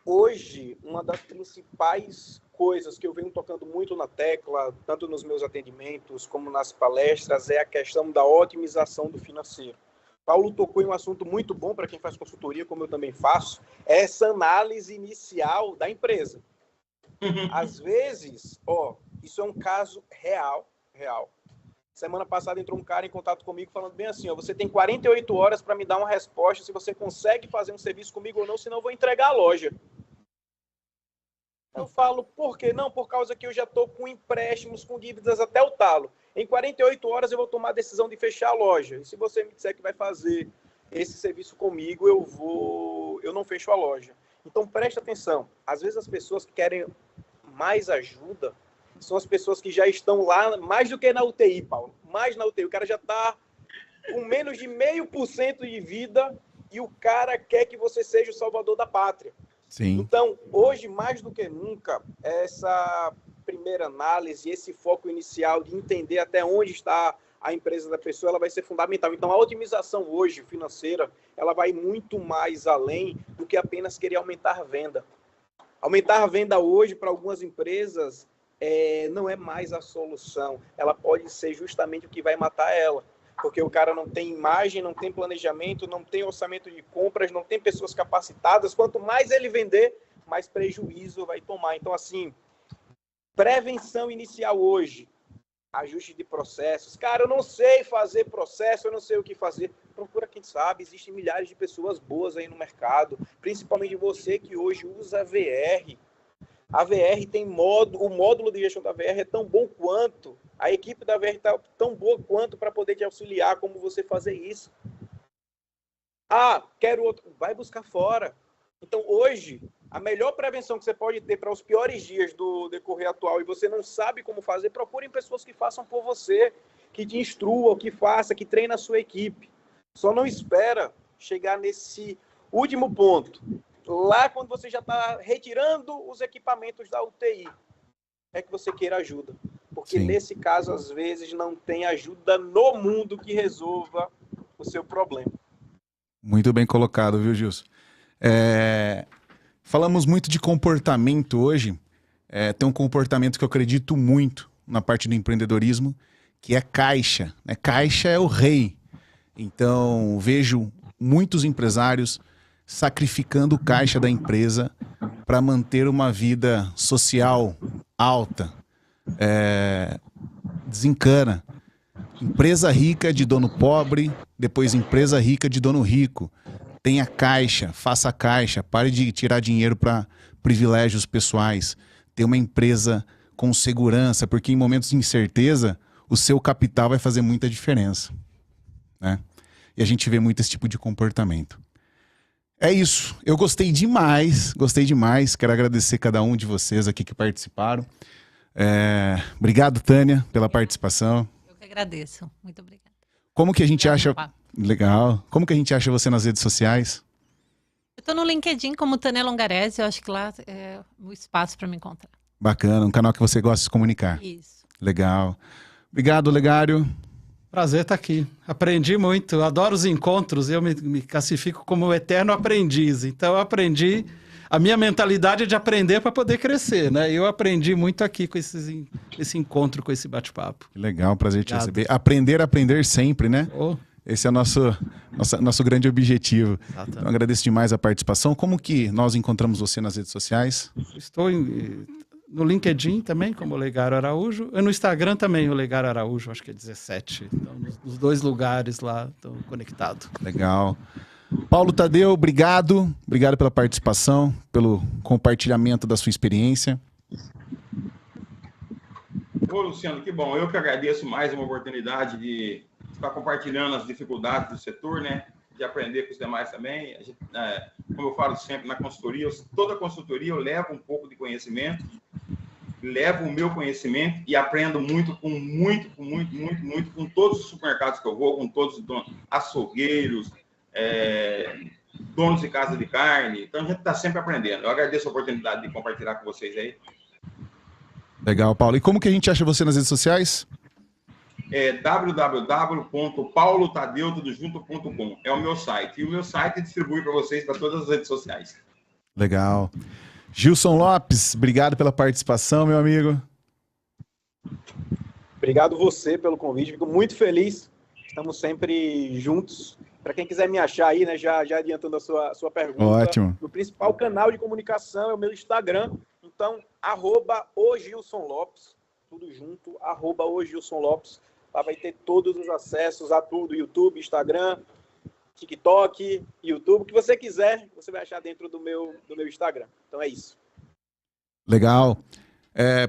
Hoje, uma das principais coisas que eu venho tocando muito na tecla, tanto nos meus atendimentos como nas palestras, é a questão da otimização do financeiro. Paulo tocou em um assunto muito bom para quem faz consultoria, como eu também faço, é essa análise inicial da empresa. Às vezes, isso é um caso real. Semana passada entrou um cara em contato comigo falando bem assim, você tem 48 horas para me dar uma resposta se você consegue fazer um serviço comigo ou não, senão eu vou entregar a loja. Eu falo, por quê? Não, por causa que eu já estou com empréstimos, com dívidas até o talo. Em 48 horas eu vou tomar a decisão de fechar a loja. E se você me disser que vai fazer esse serviço comigo, eu não fecho a loja. Então preste atenção. Às vezes as pessoas que querem mais ajuda são as pessoas que já estão lá, mais do que na UTI, Paulo. Mais na UTI. O cara já está com menos de 0,5% de vida e o cara quer que você seja o salvador da pátria. Sim. Então, hoje, mais do que nunca, essa primeira análise, esse foco inicial de entender até onde está a empresa da pessoa, ela vai ser fundamental. Então, a otimização hoje financeira, ela vai muito mais além do que apenas querer aumentar a venda. Aumentar a venda hoje, para algumas empresas, não é mais a solução. Ela pode ser justamente o que vai matar ela. Porque o cara não tem imagem, não tem planejamento, não tem orçamento de compras, não tem pessoas capacitadas. Quanto mais ele vender, mais prejuízo vai tomar. Então, assim, prevenção inicial hoje, ajuste de processos. Cara, eu não sei fazer processo, eu não sei o que fazer. Procura quem sabe, existem milhares de pessoas boas aí no mercado, principalmente você que hoje usa a VR. A VR tem o módulo de gestão da VR é tão bom quanto, a equipe da VR está tão boa quanto para poder te auxiliar como você fazer isso. Quero outro, vai buscar fora. Então hoje, a melhor prevenção que você pode ter para os piores dias do decorrer atual e você não sabe como fazer, procurem pessoas que façam por você, que te instruam, que façam, que treinem a sua equipe. Só não espera chegar nesse último ponto. Lá quando você já está retirando os equipamentos da UTI, é que você queira ajuda. Porque Sim. nesse caso, às vezes, não tem ajuda no mundo que resolva o seu problema. Muito bem colocado, viu, Gilson? Falamos muito de comportamento hoje. Tem um comportamento que eu acredito muito na parte do empreendedorismo, que é caixa, né? Caixa é o rei. Então, vejo muitos empresários sacrificando o caixa da empresa para manter uma vida social alta. Desencana. Empresa rica de dono pobre, depois empresa rica de dono rico. Tenha caixa, faça caixa, pare de tirar dinheiro para privilégios pessoais. Ter uma empresa com segurança, porque em momentos de incerteza, o seu capital vai fazer muita diferença, né? E a gente vê muito esse tipo de comportamento. É isso. Eu gostei demais. Quero agradecer cada um de vocês aqui que participaram. Obrigado, Tânia, pela participação. Eu que agradeço. Muito obrigada. Como que a gente acha... Papo. Legal. Como que a gente acha você nas redes sociais? Eu estou no LinkedIn como Tânia Longarese. Eu acho que lá é o espaço para me encontrar. Bacana. Um canal que você gosta de se comunicar. Isso. Legal. Obrigado, Legário. Prazer estar aqui. Aprendi muito, adoro os encontros, eu me classifico como o eterno aprendiz. Então eu aprendi, a minha mentalidade é de aprender para poder crescer, né? Eu aprendi muito aqui com esse encontro, com esse bate-papo. Legal, prazer te Obrigado. receber. Aprender sempre, né? Esse é o nosso grande objetivo. Exatamente. Então agradeço demais a participação. Como que nós encontramos você nas redes sociais? Estou no LinkedIn também, como Legário Araújo, e no Instagram também, o Legário Araújo, acho que é 17. Então, nos dois lugares lá, estão conectados. Legal. Paulo Tadeu, obrigado. Obrigado pela participação, pelo compartilhamento da sua experiência. Ô, Luciano, que bom. Eu que agradeço mais uma oportunidade de estar compartilhando as dificuldades do setor, né? De aprender com os demais também. A gente, como eu falo sempre na consultoria, toda consultoria eu levo um pouco de conhecimento, levo o meu conhecimento e aprendo muito com todos os supermercados que eu vou, com todos os donos, açougueiros, donos de casa de carne. Então a gente está sempre aprendendo. Eu agradeço a oportunidade de compartilhar com vocês aí. Legal, Paulo. E como que a gente acha você nas redes sociais? www.paulotadeu.com é o meu site. E o meu site distribui para vocês para todas as redes sociais. Legal. Gilson Lopes, obrigado pela participação, meu amigo. Obrigado você pelo convite, fico muito feliz. Estamos sempre juntos. Para quem quiser me achar aí, né, já adiantando a sua pergunta, Ótimo. no principal canal de comunicação é o meu Instagram. Então, @ogilsonlopes, tudo junto, @ogilsonlopes. Lá vai ter todos os acessos a tudo, YouTube, Instagram, TikTok, YouTube, o que você quiser, você vai achar dentro do meu Instagram. Então é isso. Legal.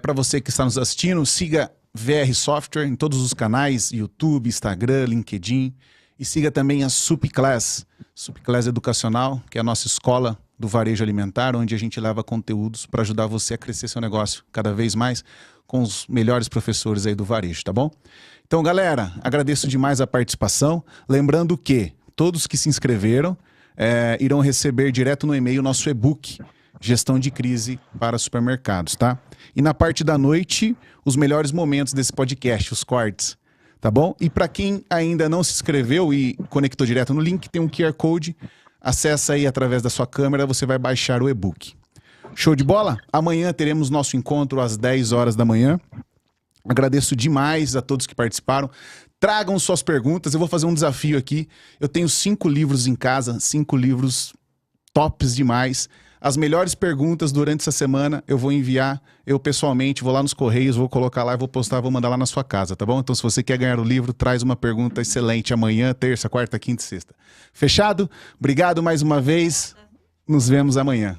Para você que está nos assistindo, siga VR Software em todos os canais, YouTube, Instagram, LinkedIn. E siga também a Supclass, Supclass Educacional, que é a nossa escola do varejo alimentar, onde a gente leva conteúdos para ajudar você a crescer seu negócio cada vez mais com os melhores professores aí do varejo, tá bom? Então, galera, agradeço demais a participação. Lembrando que todos que se inscreveram irão receber direto no e-mail nosso e-book, Gestão de Crise para Supermercados, tá? E na parte da noite, os melhores momentos desse podcast, os cortes, tá bom? E para quem ainda não se inscreveu e conectou direto no link, tem um QR Code, acessa aí através da sua câmera, você vai baixar o e-book. Show de bola? Amanhã teremos nosso encontro às 10 horas da manhã. Agradeço demais a todos que participaram. Tragam suas perguntas, eu vou fazer um desafio aqui. Eu tenho 5 livros em casa, 5 livros tops demais. As melhores perguntas durante essa semana eu vou enviar, eu pessoalmente vou lá nos Correios, vou colocar lá e vou postar, vou mandar lá na sua casa, tá bom? Então se você quer ganhar o livro, traz uma pergunta excelente amanhã, terça, quarta, quinta e sexta. Fechado? Obrigado mais uma vez. Nos vemos amanhã.